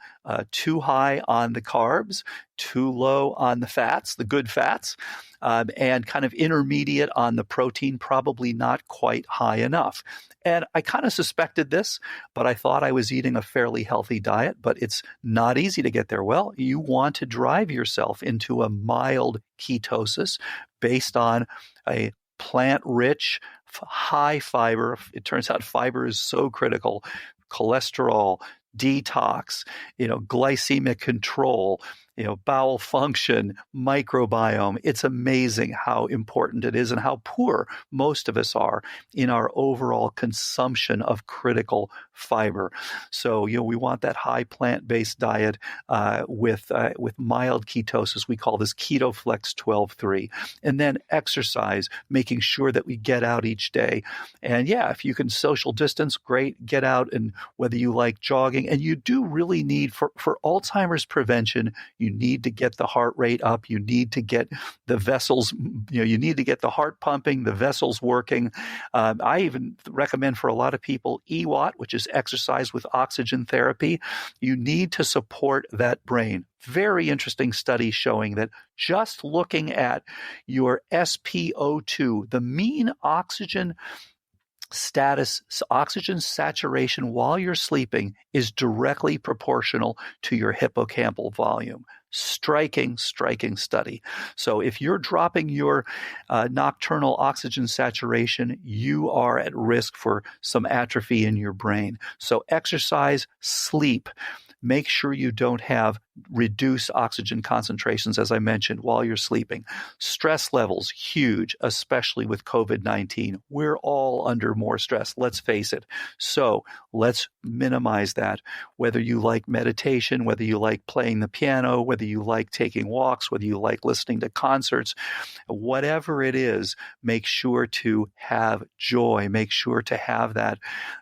too high on the carbs, too low on the fats, the good fats, and kind of intermediate on the protein, probably not quite high enough. And I kind of suspected this, but I thought I was eating a fairly healthy diet, but it's not easy to get there. Well, you want to drive yourself into a mild ketosis based on a plant-rich, high fiber. It turns out fiber is so critical. Cholesterol, detox, glycemic control, bowel function, microbiome. It's amazing how important it is and how poor most of us are in our overall consumption of critical fiber. So, we want that high plant-based diet with mild ketosis. We call this KetoFlex 12-3. And then exercise, making sure that we get out each day. And yeah, if you can social distance, great, get out, and whether you like jogging. And you do really need, for Alzheimer's prevention, you need to get the heart rate up. You need to get the vessels, you need to get the heart pumping, the vessels working. I even recommend for a lot of people EWOT, which is exercise with oxygen therapy. You need to support that brain. Very interesting study showing that just looking at your SpO2, the mean oxygen status, oxygen saturation while you're sleeping, is directly proportional to your hippocampal volume. Striking study. So if you're dropping your nocturnal oxygen saturation, you are at risk for some atrophy in your brain. So exercise, sleep. Make sure you don't have reduced oxygen concentrations, as I mentioned, while you're sleeping. Stress levels, huge, especially with COVID-19. We're all under more stress, let's face it. So let's minimize that. Whether you like meditation, whether you like playing the piano, whether you like taking walks, whether you like listening to concerts, whatever it is, make sure to have joy. Make sure to have that,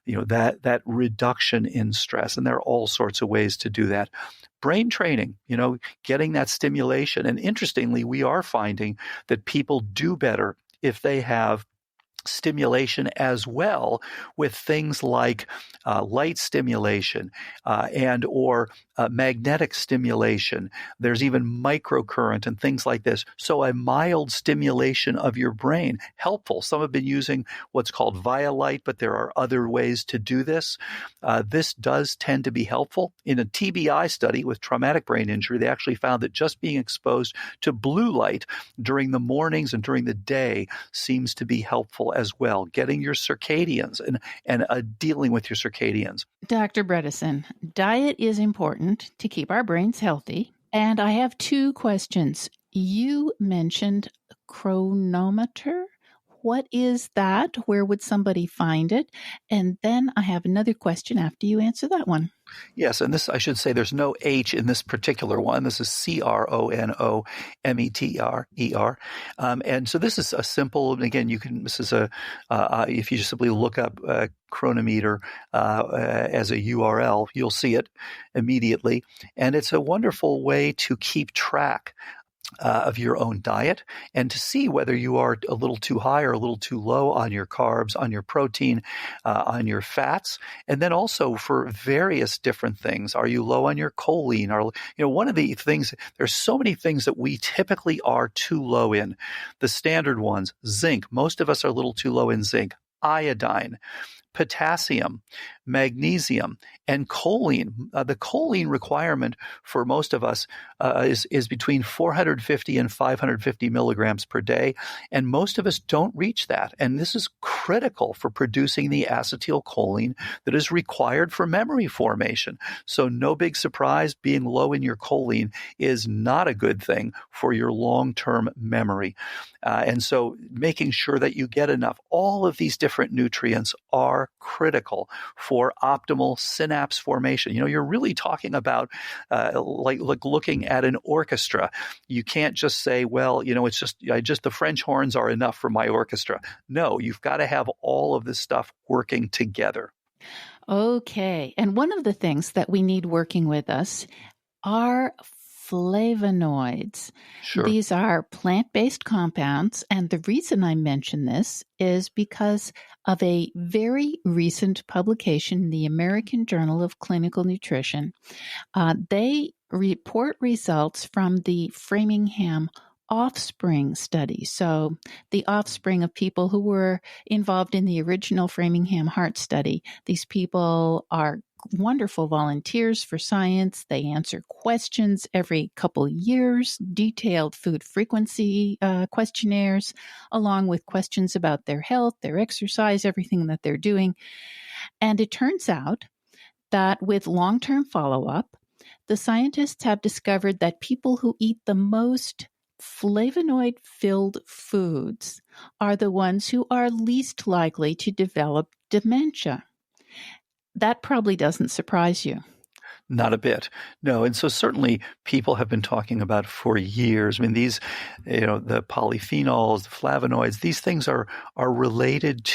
that reduction in stress. And there are all sorts of ways to do that. Brain training, getting that stimulation. And interestingly, we are finding that people do better if they have stimulation as well, with things like light stimulation and or magnetic stimulation. There's even microcurrent and things like this. So a mild stimulation of your brain, helpful. Some have been using what's called via light, but there are other ways to do this. This does tend to be helpful. In a TBI study with traumatic brain injury, they actually found that just being exposed to blue light during the mornings and during the day seems to be helpful as well. Getting your circadians and dealing with your circadians. Dr. Bredesen, diet is important to keep our brains healthy. And I have two questions. You mentioned chronometer. What is that? Where would somebody find it? And then I have another question after you answer that one. Yes, and this, I should say, there's no H in this particular one. This is chronometer. And so this is a simple, and again, this is if you just simply look up chronometer as a URL, you'll see it immediately. And it's a wonderful way to keep track of your own diet and to see whether you are a little too high or a little too low on your carbs, on your protein, on your fats, and then also for various different things. Are you low on your choline? One of the things, there's so many things that we typically are too low in. The standard ones, zinc. Most of us are a little too low in zinc. Iodine, potassium, magnesium, and choline. The choline requirement for most of us is between 450 and 550 milligrams per day, and most of us don't reach that. And this is critical for producing the acetylcholine that is required for memory formation. So no big surprise, being low in your choline is not a good thing for your long-term memory. And so making sure that you get enough, all of these different nutrients are critical for optimal synapse formation. You're really talking about like looking at an orchestra. You can't just say, well, it's just the French horns are enough for my orchestra. No, you've got to have all of this stuff working together. Okay. And one of the things that we need working with us are flavonoids. Sure. These are plant-based compounds, and the reason I mention this is because of a very recent publication in the American Journal of Clinical Nutrition. They report results from the Framingham offspring study. So the offspring of people who were involved in the original Framingham Heart Study. These people are wonderful volunteers for science. They answer questions every couple years, detailed food frequency questionnaires, along with questions about their health, their exercise, everything that they're doing. And it turns out that with long-term follow-up, the scientists have discovered that people who eat the most flavonoid-filled foods are the ones who are least likely to develop dementia. That probably doesn't surprise you. Not a bit. No. And so certainly people have been talking about for years. I mean, these, the polyphenols, the flavonoids, these things are related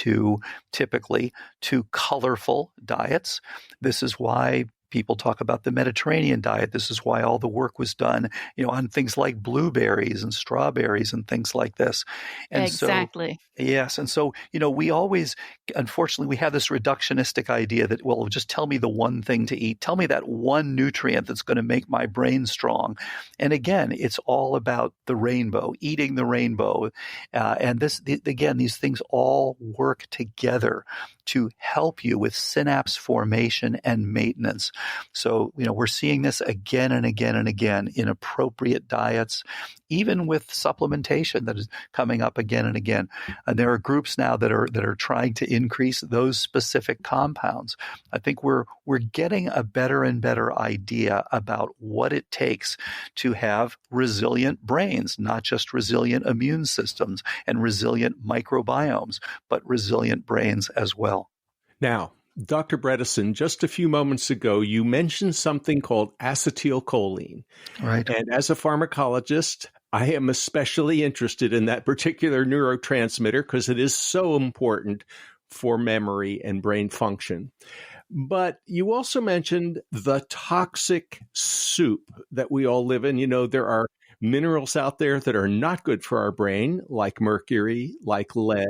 typically to colorful diets. This is why people talk about the Mediterranean diet. This is why all the work was done, on things like blueberries and strawberries and things like this. And exactly. Yes. And so, we always, unfortunately, we have this reductionistic idea that, well, just tell me the one thing to eat. Tell me that one nutrient that's going to make my brain strong. And again, it's all about the rainbow, eating the rainbow. And these things all work together to help you with synapse formation and maintenance. So, we're seeing this again and again and again in appropriate diets, even with supplementation that is coming up again and again. And there are groups now that are trying to increase those specific compounds. I think we're getting a better and better idea about what it takes to have resilient brains, not just resilient immune systems and resilient microbiomes, but resilient brains as well. Now, Dr. Bredesen, just a few moments ago, you mentioned something called acetylcholine. Right. And as a pharmacologist, I am especially interested in that particular neurotransmitter because it is so important for memory and brain function. But you also mentioned the toxic soup that we all live in. There are minerals out there that are not good for our brain, like mercury, like lead.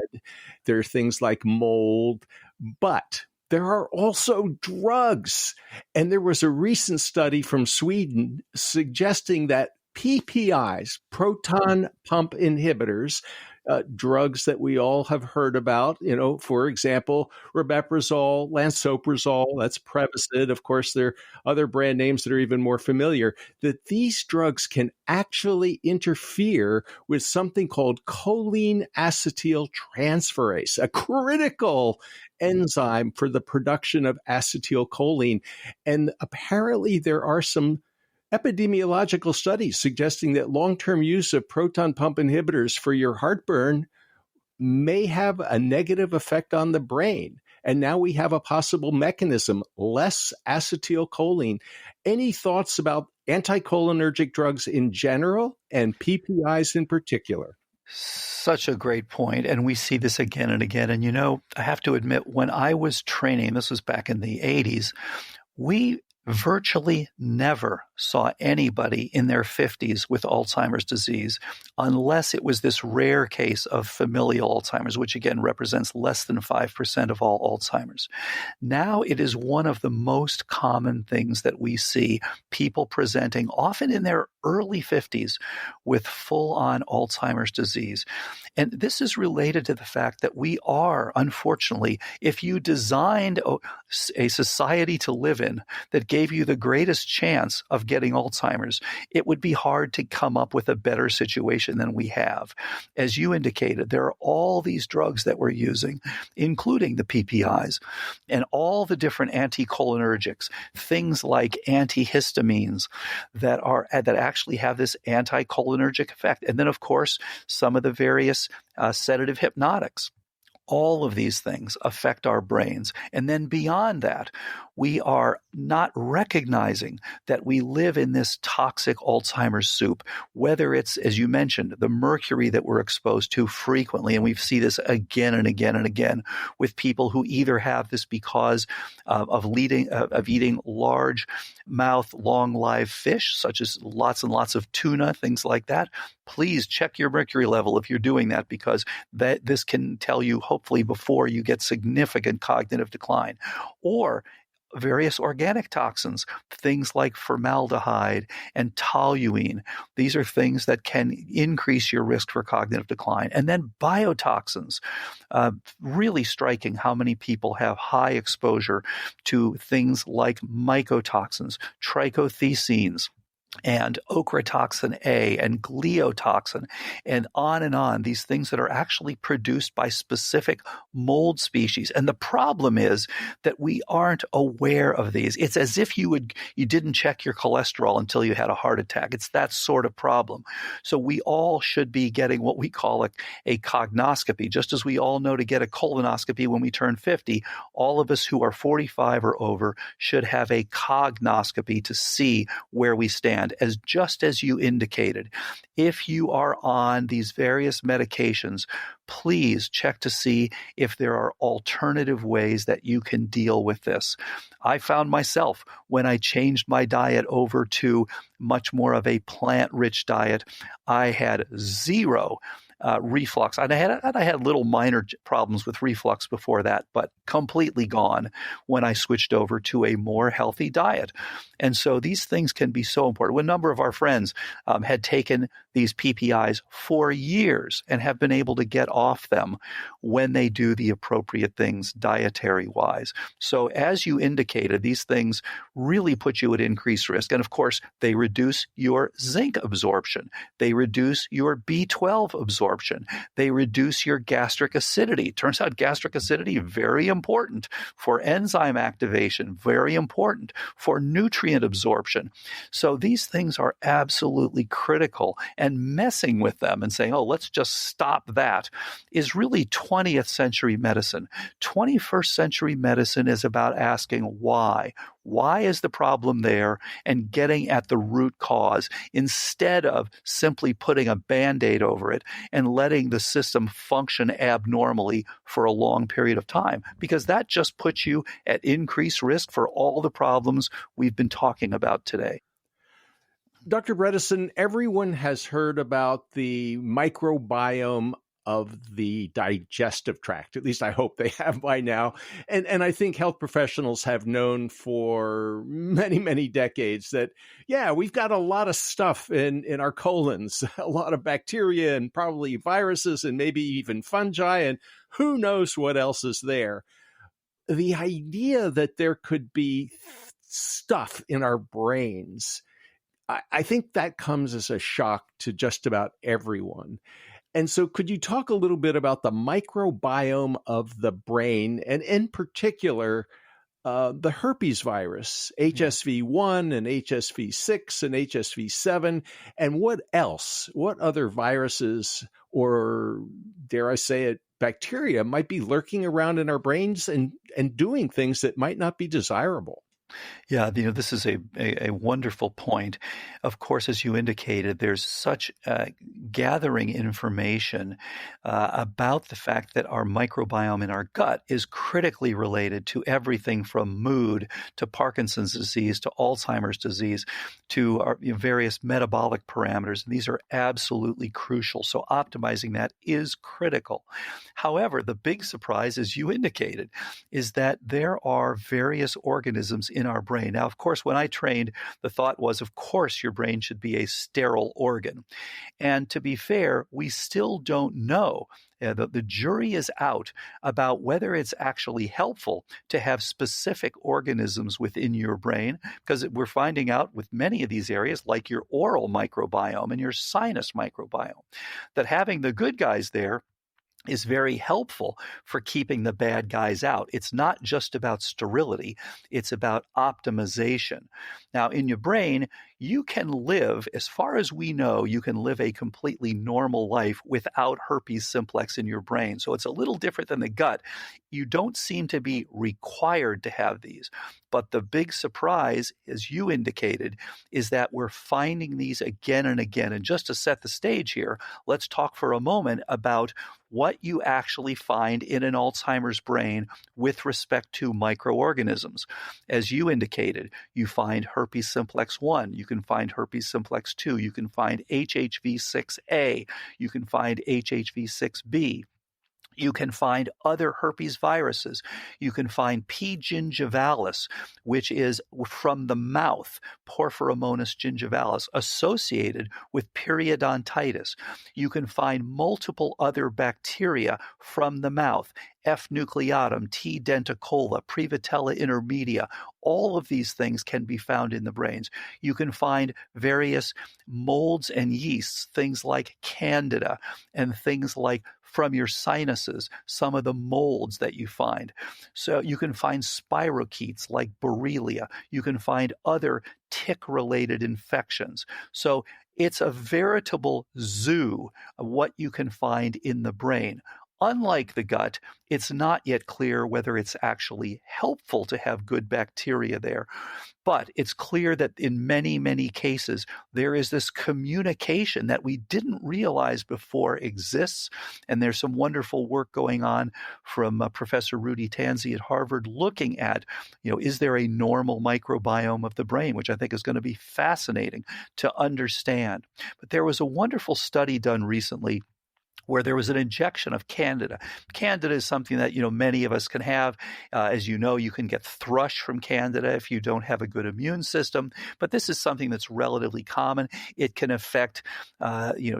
There are things like mold. But there are also drugs. And there was a recent study from Sweden suggesting that PPIs, proton pump inhibitors, drugs that we all have heard about, for example, rabeprazole, lansoprazole, that's Prevacid. Of course, there are other brand names that are even more familiar, that these drugs can actually interfere with something called choline acetyltransferase, a critical enzyme for the production of acetylcholine. And apparently there are some epidemiological studies suggesting that long-term use of proton pump inhibitors for your heartburn may have a negative effect on the brain. And now we have a possible mechanism, less acetylcholine. Any thoughts about anticholinergic drugs in general and PPIs in particular? Such a great point. And we see this again and again. And, I have to admit, when I was training, this was back in the 80s, we virtually never saw anybody in their 50s with Alzheimer's disease unless it was this rare case of familial Alzheimer's, which again represents less than 5% of all Alzheimer's. Now it is one of the most common things that we see people presenting, often in their early 50s, with full-on Alzheimer's disease. And this is related to the fact that we are, unfortunately, if you designed a society to live in that gave you the greatest chance of getting Alzheimer's, it would be hard to come up with a better situation than we have. As you indicated, there are all these drugs that we're using, including the PPIs, and all the different anticholinergics, things like antihistamines that actually have this anticholinergic effect. And then, of course, some of the various sedative hypnotics. All of these things affect our brains. And then beyond that, we are not recognizing that we live in this toxic Alzheimer's soup, whether it's, as you mentioned, the mercury that we're exposed to frequently. And we see this again and again and again with people who either have this because of eating large mouth, long live fish, such as lots and lots of tuna, things like that. Please check your mercury level if you're doing that, because this can tell you, hopefully, before you get significant cognitive decline. Or various organic toxins, things like formaldehyde and toluene. These are things that can increase your risk for cognitive decline. And then biotoxins, really striking how many people have high exposure to things like mycotoxins, trichothecenes, and ochratoxin A and gliotoxin, and on, these things that are actually produced by specific mold species. And the problem is that we aren't aware of these. It's as if you didn't check your cholesterol until you had a heart attack. It's that sort of problem. So we all should be getting what we call a cognoscopy. Just as we all know to get a colonoscopy when we turn 50, all of us who are 45 or over should have a cognoscopy to see where we stand. Just as you indicated, if you are on these various medications, please check to see if there are alternative ways that you can deal with this. I found myself, when I changed my diet over to much more of a plant-rich diet, I had zero reflux. And I had little minor problems with reflux before that, but completely gone when I switched over to a more healthy diet. And so these things can be so important. A number of our friends had taken these PPIs for years and have been able to get off them when they do the appropriate things dietary-wise. So as you indicated, these things really put you at increased risk. And of course, they reduce your zinc absorption. They reduce your B12 absorption. They reduce your gastric acidity. Turns out gastric acidity, very important for enzyme activation, very important for nutrient absorption. So these things are absolutely critical, and messing with them and saying, oh, let's just stop that is really 20th century medicine. 21st century medicine is about asking why. Why is the problem there, and getting at the root cause instead of simply putting a Band-Aid over it and letting the system function abnormally for a long period of time, because that just puts you at increased risk for all the problems we've been talking about today. Dr. Bredesen, everyone has heard about the microbiome of the digestive tract. At least I hope they have by now. And I think health professionals have known for many, many decades that, yeah, we've got a lot of stuff in our colons, a lot of bacteria and probably viruses and maybe even fungi, and who knows what else is there. The idea that there could be stuff in our brains, I think that comes as a shock to just about everyone. And so could you talk a little bit about the microbiome of the brain, and in particular, the herpes virus, HSV1 and HSV6 and HSV7, and what else? What other viruses, or dare I say it, bacteria might be lurking around in our brains and doing things that might not be desirable? Yeah, this is a wonderful point. Of course, as you indicated, there's such gathering information about the fact that our microbiome in our gut is critically related to everything from mood to Parkinson's disease to Alzheimer's disease to our various metabolic parameters. And these are absolutely crucial. So optimizing that is critical. However, the big surprise, as you indicated, is that there are various organisms in our brain. Now, of course, when I trained, the thought was, of course, your brain should be a sterile organ. And to be fair, we still don't know. The jury is out about whether it's actually helpful to have specific organisms within your brain, because we're finding out with many of these areas, like your oral microbiome and your sinus microbiome, that having the good guys there is very helpful for keeping the bad guys out. It's not just about sterility, it's about optimization. Now, in your brain, you can live, as far as we know, you can live a completely normal life without herpes simplex in your brain. So it's a little different than the gut. You don't seem to be required to have these. But the big surprise, as you indicated, is that we're finding these again and again. And just to set the stage here, let's talk for a moment about what you actually find in an Alzheimer's brain with respect to microorganisms. As you indicated, you find herpes simplex 1, you can find herpes simplex 2, you can find HHV6A, you can find HHV6B. You can find other herpes viruses. You can find P. gingivalis, which is from the mouth, Porphyromonas gingivalis, associated with periodontitis. You can find multiple other bacteria from the mouth, F. nucleatum, T. denticola, Prevotella intermedia. All of these things can be found in the brains. You can find various molds and yeasts, things like Candida, and things like from your sinuses, some of the molds that you find. So you can find spirochetes like Borrelia. You can find other tick-related infections. So it's a veritable zoo of what you can find in the brain. Unlike the gut, it's not yet clear whether it's actually helpful to have good bacteria there. But it's clear that in many, many cases, there is this communication that we didn't realize before exists. And there's some wonderful work going on from Professor Rudy Tanzi at Harvard looking at, is there a normal microbiome of the brain, which I think is going to be fascinating to understand. But there was a wonderful study done recently where there was an injection of Candida. Candida is something that, many of us can have. As you know, you can get thrush from Candida if you don't have a good immune system. But this is something that's relatively common. It can affect,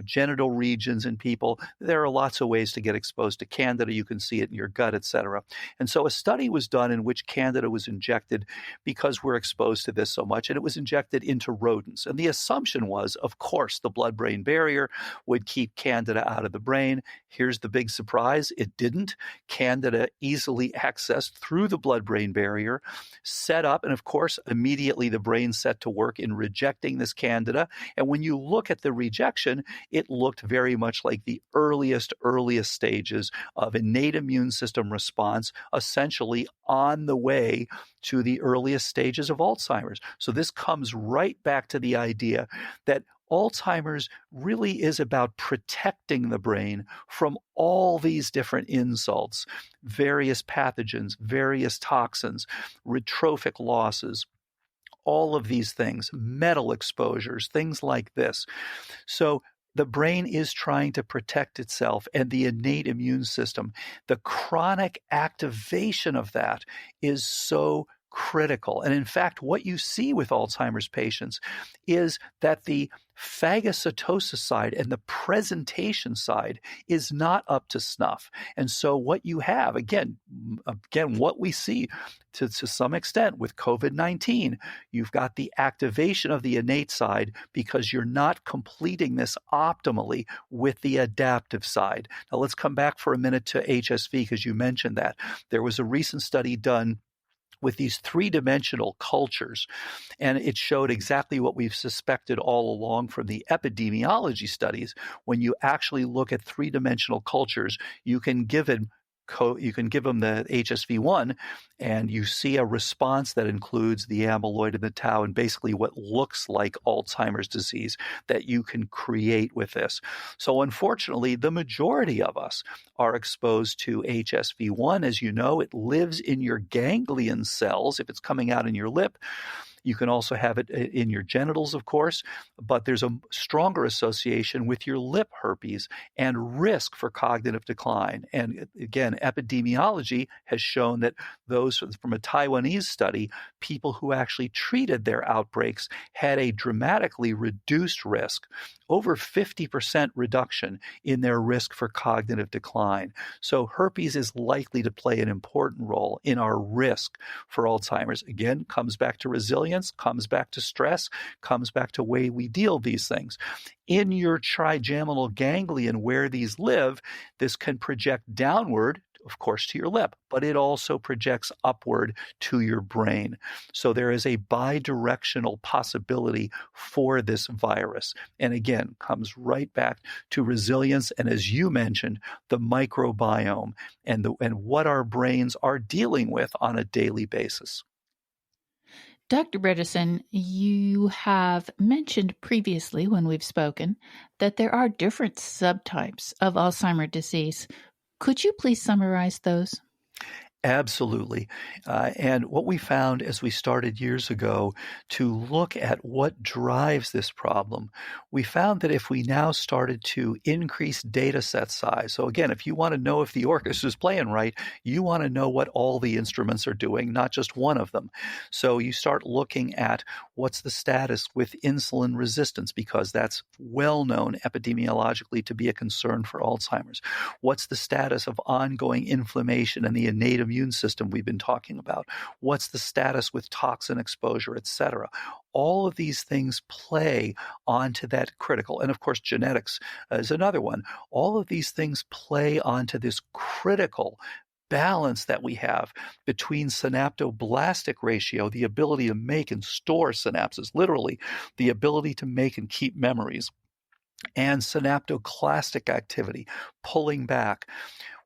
genital regions in people. There are lots of ways to get exposed to Candida. You can see it in your gut, et cetera. And so a study was done in which Candida was injected because we're exposed to this so much, and it was injected into rodents. And the assumption was, of course, the blood-brain barrier would keep Candida out of the brain. Here's the big surprise. It didn't. Candida easily accessed through the blood-brain barrier, set up, and of course, immediately the brain set to work in rejecting this Candida. And when you look at the rejection, it looked very much like the earliest stages of innate immune system response, essentially on the way to the earliest stages of Alzheimer's. So this comes right back to the idea that Alzheimer's really is about protecting the brain from all these different insults, various pathogens, various toxins, trophic losses, all of these things, metal exposures, things like this. So the brain is trying to protect itself, and the innate immune system, the chronic activation of that is so critical. And in fact, what you see with Alzheimer's patients is that the phagocytosis side and the presentation side is not up to snuff. And so what you have, again, what we see to some extent with COVID-19, you've got the activation of the innate side because you're not completing this optimally with the adaptive side. Now let's come back for a minute to HSV because you mentioned that. There was a recent study done with these three-dimensional cultures, and it showed exactly what we've suspected all along from the epidemiology studies. When you actually look at three-dimensional cultures, you can give them the HSV1, and you see a response that includes the amyloid and the tau and basically what looks like Alzheimer's disease that you can create with this. So unfortunately, the majority of us are exposed to HSV1. As you know, it lives in your ganglion cells if it's coming out in your lip. You can also have it in your genitals, of course, but there's a stronger association with your lip herpes and risk for cognitive decline. And again, epidemiology has shown that those from a Taiwanese study, people who actually treated their outbreaks had a dramatically reduced risk, over 50% reduction in their risk for cognitive decline. So herpes is likely to play an important role in our risk for Alzheimer's. Again, comes back to resilience, comes back to stress, comes back to way we deal these things. In your trigeminal ganglion where these live, this can project downward, of course, to your lip, but it also projects upward to your brain. So there is a bidirectional possibility for this virus. And again, comes right back to resilience. And as you mentioned, the microbiome and what our brains are dealing with on a daily basis. Dr. Bredesen, you have mentioned previously when we've spoken that there are different subtypes of Alzheimer's disease. Could you please summarize those? Absolutely. And what we found as we started years ago to look at what drives this problem, we found that if we now started to increase data set size, so again, if you want to know if the orchestra is playing right, you want to know what all the instruments are doing, not just one of them. So you start looking at what's the status with insulin resistance, because that's well known epidemiologically to be a concern for Alzheimer's. What's the status of ongoing inflammation and the innate immune system we've been talking about? What's the status with toxin exposure, et cetera? All of these things play onto that critical. And of course, genetics is another one. All of these things play onto this critical balance that we have between synaptoblastic ratio, the ability to make and store synapses, literally the ability to make and keep memories, and synaptoclastic activity, pulling back,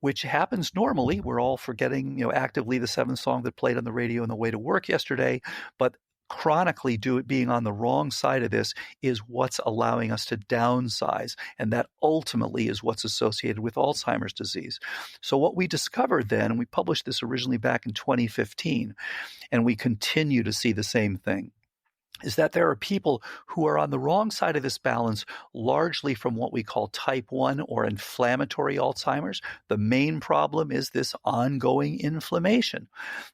which happens normally. We're all forgetting, actively the seventh song that played on the radio on the way to work yesterday, but chronically being on the wrong side of this is what's allowing us to downsize, and that ultimately is what's associated with Alzheimer's disease. So what we discovered then, and we published this originally back in 2015, and we continue to see the same thing, is that there are people who are on the wrong side of this balance, largely from what we call type 1 or inflammatory Alzheimer's. The main problem is this ongoing inflammation.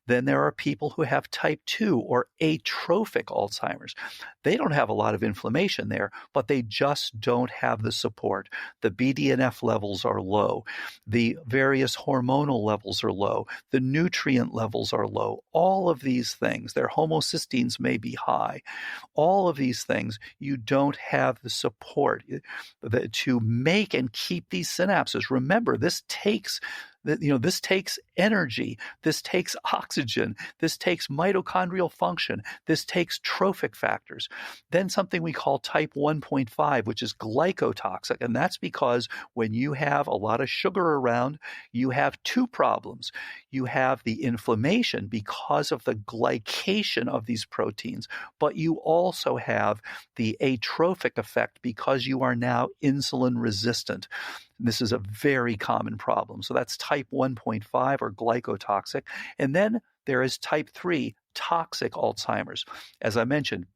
Then there are people who have type 2 or atrophic Alzheimer's. They don't have a lot of inflammation there, but they just don't have the support. The BDNF levels are low. The various hormonal levels are low. The nutrient levels are low. All of these things, their homocysteines may be high. All of these things, you don't have the support to make and keep these synapses. Remember, this takes energy, this takes oxygen, this takes mitochondrial function, this takes trophic factors. Then something we call type 1.5, which is glycotoxic, and that's because when you have a lot of sugar around, you have two problems. You have the inflammation because of the glycation of these proteins, but you also have the atrophic effect because you are now insulin resistant. This is a very common problem. So that's type 1.5 or glycotoxic. And then there is type 3, toxic Alzheimer's. As I mentioned,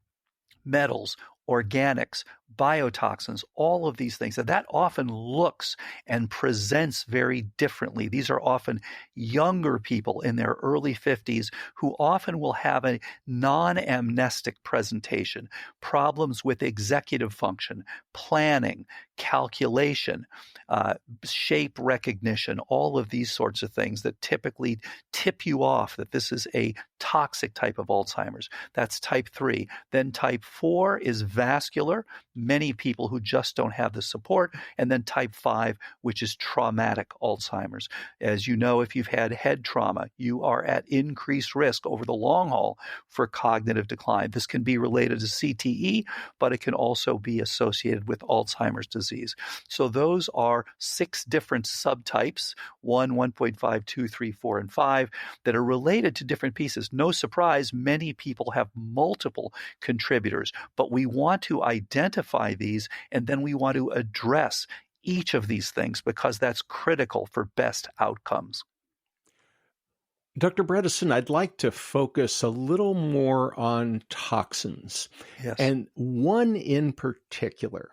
metals, organics, biotoxins, all of these things. And that often looks and presents very differently. These are often younger people in their early 50s who often will have a non-amnestic presentation, problems with executive function, planning, calculation, shape recognition, all of these sorts of things that typically tip you off that this is a toxic type of Alzheimer's. That's type 3. Then type 4 is vascular, many people who just don't have the support, and then type 5, which is traumatic Alzheimer's. As you know, if you've had head trauma, you are at increased risk over the long haul for cognitive decline. This can be related to CTE, but it can also be associated with Alzheimer's disease. So those are 6 different subtypes, 1, 1.5, 2, 3, 4, and 5, that are related to different pieces. No surprise, many people have multiple contributors, but we want to identify these, and then we want to address each of these things because that's critical for best outcomes. Dr. Bredesen, I'd like to focus a little more on toxins, Yes. and one in particular,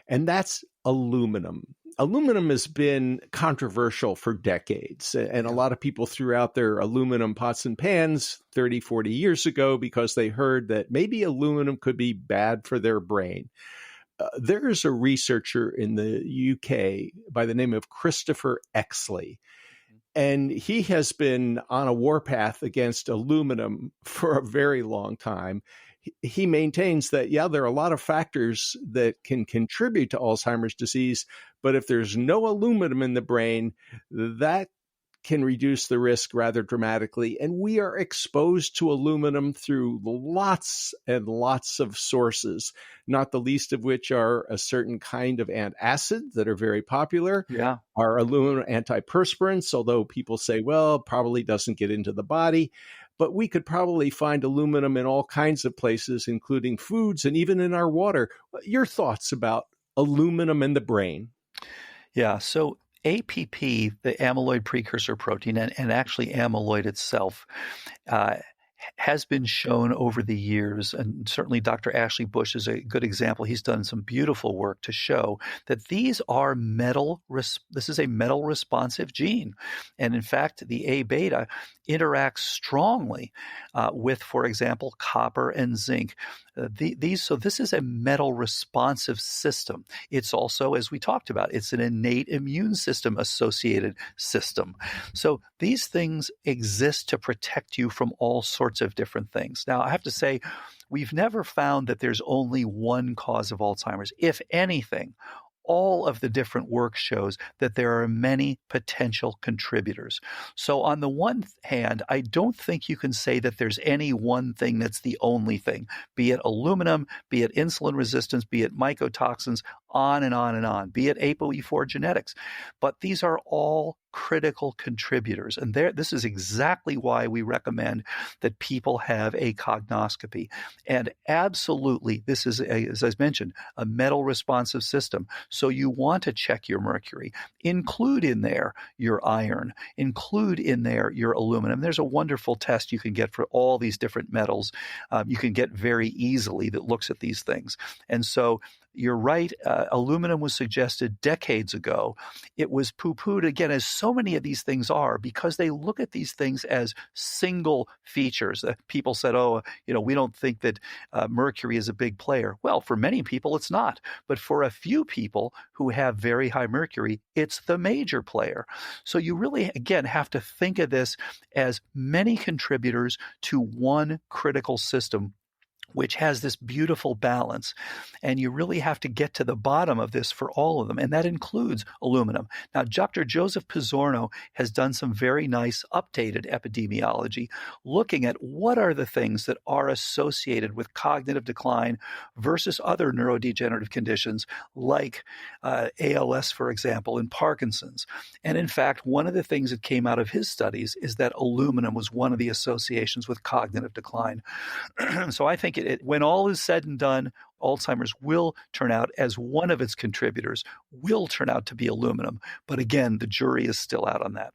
and that's aluminum. Aluminum has been controversial for decades, and a lot of people threw out their aluminum pots and pans 30, 40 years ago because they heard that maybe aluminum could be bad for their brain. There is a researcher in the UK by the name of Christopher Exley, and he has been on a warpath against aluminum for a very long time. He maintains that, there are a lot of factors that can contribute to Alzheimer's disease, but if there's no aluminum in the brain, that can reduce the risk rather dramatically. And we are exposed to aluminum through lots and lots of sources, not the least of which are a certain kind of antacids that are very popular. Yeah. Our aluminum antiperspirants, although people say, well, probably doesn't get into the body. But we could probably find aluminum in all kinds of places, including foods and even in our water. Your thoughts about aluminum in the brain? Yeah, so APP, the amyloid precursor protein, and actually amyloid itself, has been shown over the years, and certainly Dr. Ashley Bush is a good example. He's done some beautiful work to show that these are this is a metal responsive gene. And in fact, the A beta interacts strongly with, for example, copper and zinc. So this is a metal responsive system. It's also, as we talked about, it's an innate immune system associated system. So these things exist to protect you from all sorts of different things. Now, I have to say, we've never found that there's only one cause of Alzheimer's. If anything, all of the different work shows that there are many potential contributors. So on the one hand, I don't think you can say that there's any one thing that's the only thing, be it aluminum, be it insulin resistance, be it mycotoxins, on and on and on, be it ApoE4 genetics. But these are all critical contributors. And this is exactly why we recommend that people have a cognoscopy. And absolutely, this is, as I mentioned, a metal responsive system. So you want to check your mercury, include in there your iron, include in there your aluminum. There's a wonderful test you can get for all these different metals. You can get very easily that looks at these things. And so you're right. Aluminum was suggested decades ago. It was poo-pooed, again, as so many of these things are, because they look at these things as single features. People said, we don't think that mercury is a big player. Well, for many people, it's not. But for a few people who have very high mercury, it's the major player. So you really, again, have to think of this as many contributors to one critical system, which has this beautiful balance. And you really have to get to the bottom of this for all of them, and that includes aluminum. Now, Dr. Joseph Pizzorno has done some very nice updated epidemiology, looking at what are the things that are associated with cognitive decline versus other neurodegenerative conditions like ALS, for example, and Parkinson's. And in fact, one of the things that came out of his studies is that aluminum was one of the associations with cognitive decline. So I think when all is said and done, Alzheimer's will turn out, as one of its contributors, will turn out to be aluminum. But again, the jury is still out on that.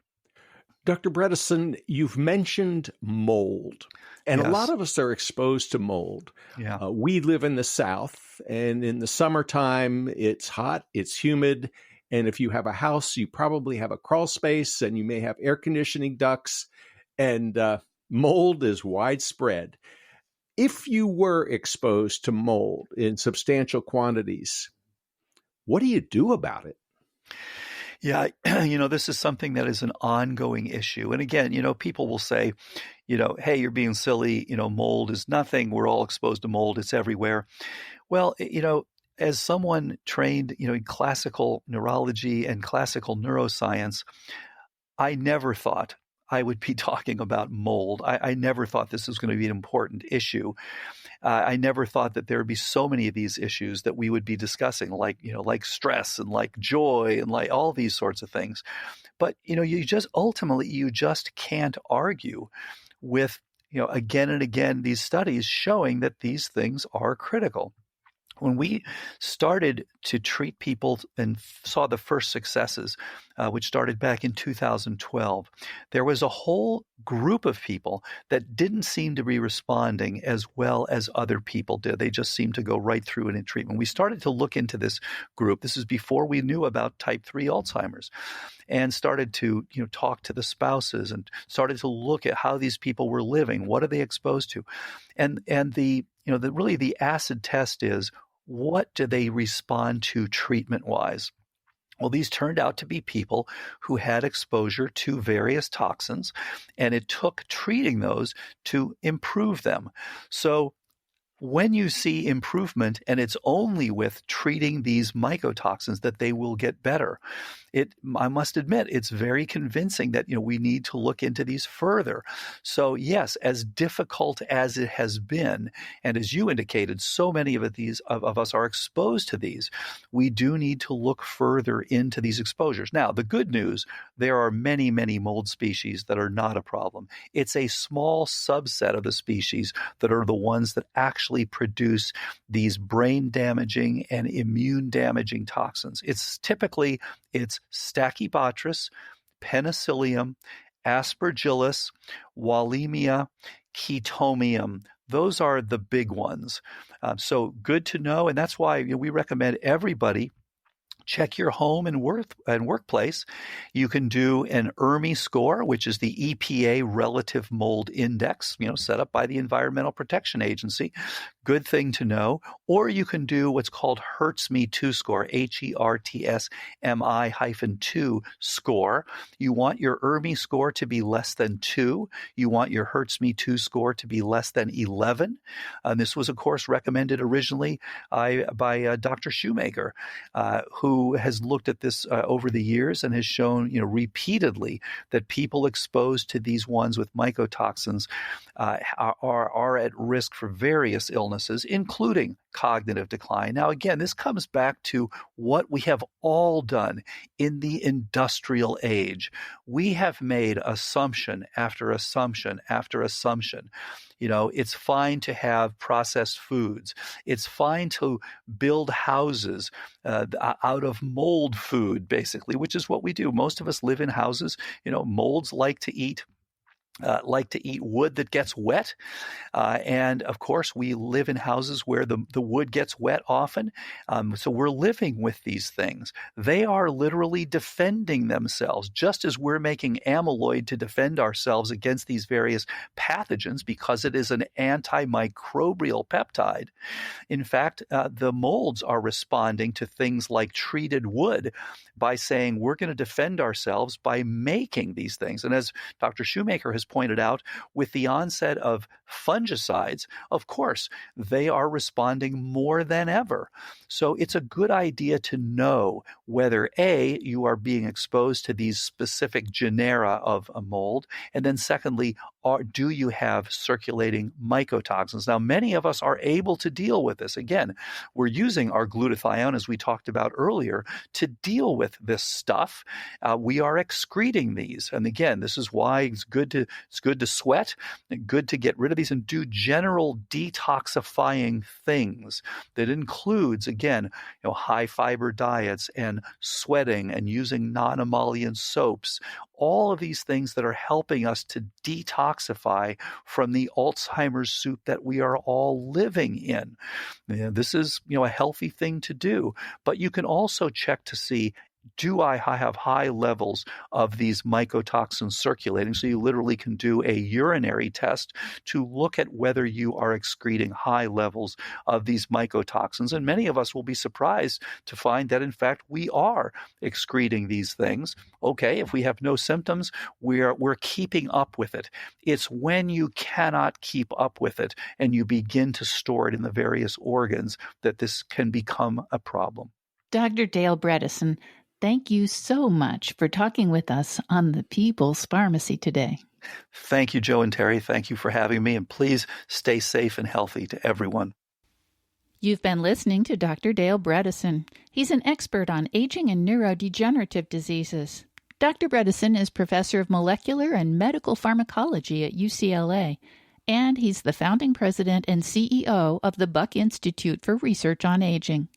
Dr. Bredesen, you've mentioned mold, and a lot Yes. of us are exposed to mold. Yeah. We live in the South, and in the summertime, it's hot, it's humid, and if you have a house, you probably have a crawl space, and you may have air conditioning ducts, and mold is widespread. If you were exposed to mold in substantial quantities, what do you do about it? Yeah, this is something that is an ongoing issue. And again, people will say, hey, you're being silly. Mold is nothing. We're all exposed to mold. It's everywhere. Well, as someone trained, in classical neurology and classical neuroscience, I never thought I would be talking about mold. I never thought this was going to be an important issue. I never thought that there would be so many of these issues that we would be discussing, like stress and like joy and like all these sorts of things. But, you just can't argue with, again and again, these studies showing that these things are critical. When we started to treat people and saw the first successes, which started back in 2012, there was a whole group of people that didn't seem to be responding as well as other people did. They just seemed to go right through it in treatment. We started to look into this group. This is before we knew about type 3 Alzheimer's, and started to talk to the spouses and started to look at how these people were living. What are they exposed to? And the acid test is, what do they respond to treatment-wise? Well, these turned out to be people who had exposure to various toxins, and it took treating those to improve them. So when you see improvement, and it's only with treating these mycotoxins that they will get better, I must admit, it's very convincing that we need to look into these further. So yes, as difficult as it has been, and as you indicated, so many of us are exposed to these, we do need to look further into these exposures. Now, the good news, there are many, many mold species that are not a problem. It's a small subset of the species that are the ones that actually produce these brain-damaging and immune-damaging toxins. It's Stachybotrys, Penicillium, Aspergillus, Wallemia, Chaetomium. Those are the big ones. So good to know, and that's why we recommend everybody check your home and workplace. You can do an ERMI score, which is the EPA Relative Mold Index, set up by the Environmental Protection Agency. Good thing to know. Or you can do what's called HERTSMI-2 score, HERTSMI-2 score. You want your ERMI score to be less than 2. You want your HERTSMI-2 score to be less than 11. This was, of course, recommended originally by Dr. Shoemaker, who has looked at this over the years and has shown, repeatedly that people exposed to these ones with mycotoxins are at risk for various illnesses, including cognitive decline. Now, again, this comes back to what we have all done in the industrial age. We have made assumption after assumption after assumption. It's fine to have processed foods. It's fine to build houses out of mold food, basically, which is what we do. Most of us live in houses. Molds like to eat wood that gets wet. And of course, we live in houses where the wood gets wet often. So we're living with these things. They are literally defending themselves, just as we're making amyloid to defend ourselves against these various pathogens because it is an antimicrobial peptide. In fact, the molds are responding to things like treated wood by saying we're going to defend ourselves by making these things. And as Dr. Shoemaker has pointed out, with the onset of fungicides, of course, they are responding more than ever. So it's a good idea to know whether A, you are being exposed to these specific genera of a mold, and then secondly, do you have circulating mycotoxins? Now, many of us are able to deal with this. Again, we're using our glutathione, as we talked about earlier, to deal with this stuff. We are excreting these. And again, this is why it's good to It's good to sweat, and good to get rid of these and do general detoxifying things that includes, again, high fiber diets and sweating and using non-emollient soaps. All of these things that are helping us to detoxify from the Alzheimer's soup that we are all living in. This is, a healthy thing to do, but you can also check to see, do I have high levels of these mycotoxins circulating? So you literally can do a urinary test to look at whether you are excreting high levels of these mycotoxins. And many of us will be surprised to find that, in fact, we are excreting these things. Okay, if we have no symptoms, we're keeping up with it. It's when you cannot keep up with it and you begin to store it in the various organs that this can become a problem. Dr. Dale Bredesen, thank you so much for talking with us on the People's Pharmacy today. Thank you, Joe and Terry. Thank you for having me, and please stay safe and healthy to everyone. You've been listening to Dr. Dale Bredesen. He's an expert on aging and neurodegenerative diseases. Dr. Bredesen is professor of molecular and medical pharmacology at UCLA, and he's the founding president and CEO of the Buck Institute for Research on Aging.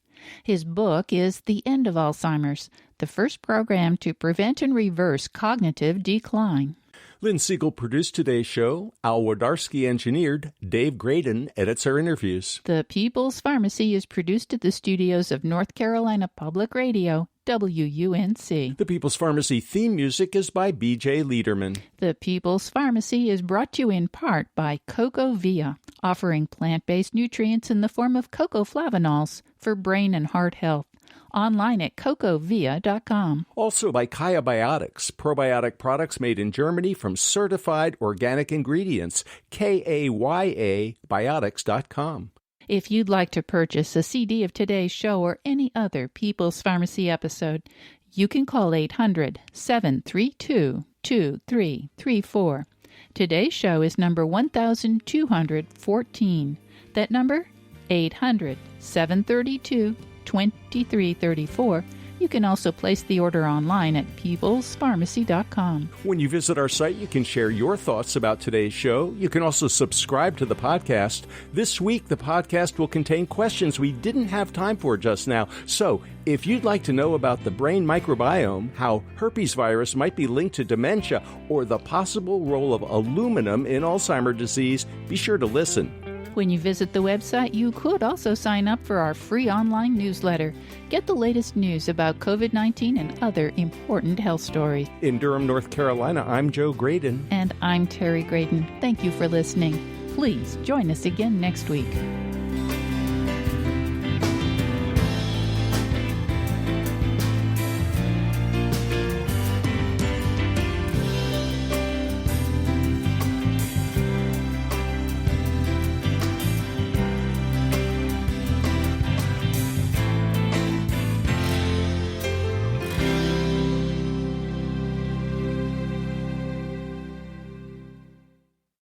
His book is The End of Alzheimer's, the first program to prevent and reverse cognitive decline. Lynn Siegel produced today's show. Al Wodarski engineered. Dave Graydon edits our interviews. The People's Pharmacy is produced at the studios of North Carolina Public Radio, WUNC. The People's Pharmacy theme music is by B.J. Liederman. The People's Pharmacy is brought to you in part by Cocoa Via, offering plant-based nutrients in the form of cocoa flavanols for brain and heart health. Online at cocovia.com. Also by Kaya Biotics, probiotic products made in Germany from certified organic ingredients. KAYA Biotics.com. If you'd like to purchase a CD of today's show or any other People's Pharmacy episode, you can call 800-732-2334. Today's show is number 1214. That number? 800-732-2334. You can also place the order online at peoplespharmacy.com. When you visit our site, you can share your thoughts about today's show. You can also subscribe to the podcast. This week, the podcast will contain questions we didn't have time for just now. So, if you'd like to know about the brain microbiome, how herpes virus might be linked to dementia, or the possible role of aluminum in Alzheimer's disease, be sure to listen. When you visit the website, you could also sign up for our free online newsletter. Get the latest news about COVID-19 and other important health stories. In Durham, North Carolina, I'm Joe Graydon. And I'm Terry Graydon. Thank you for listening. Please join us again next week.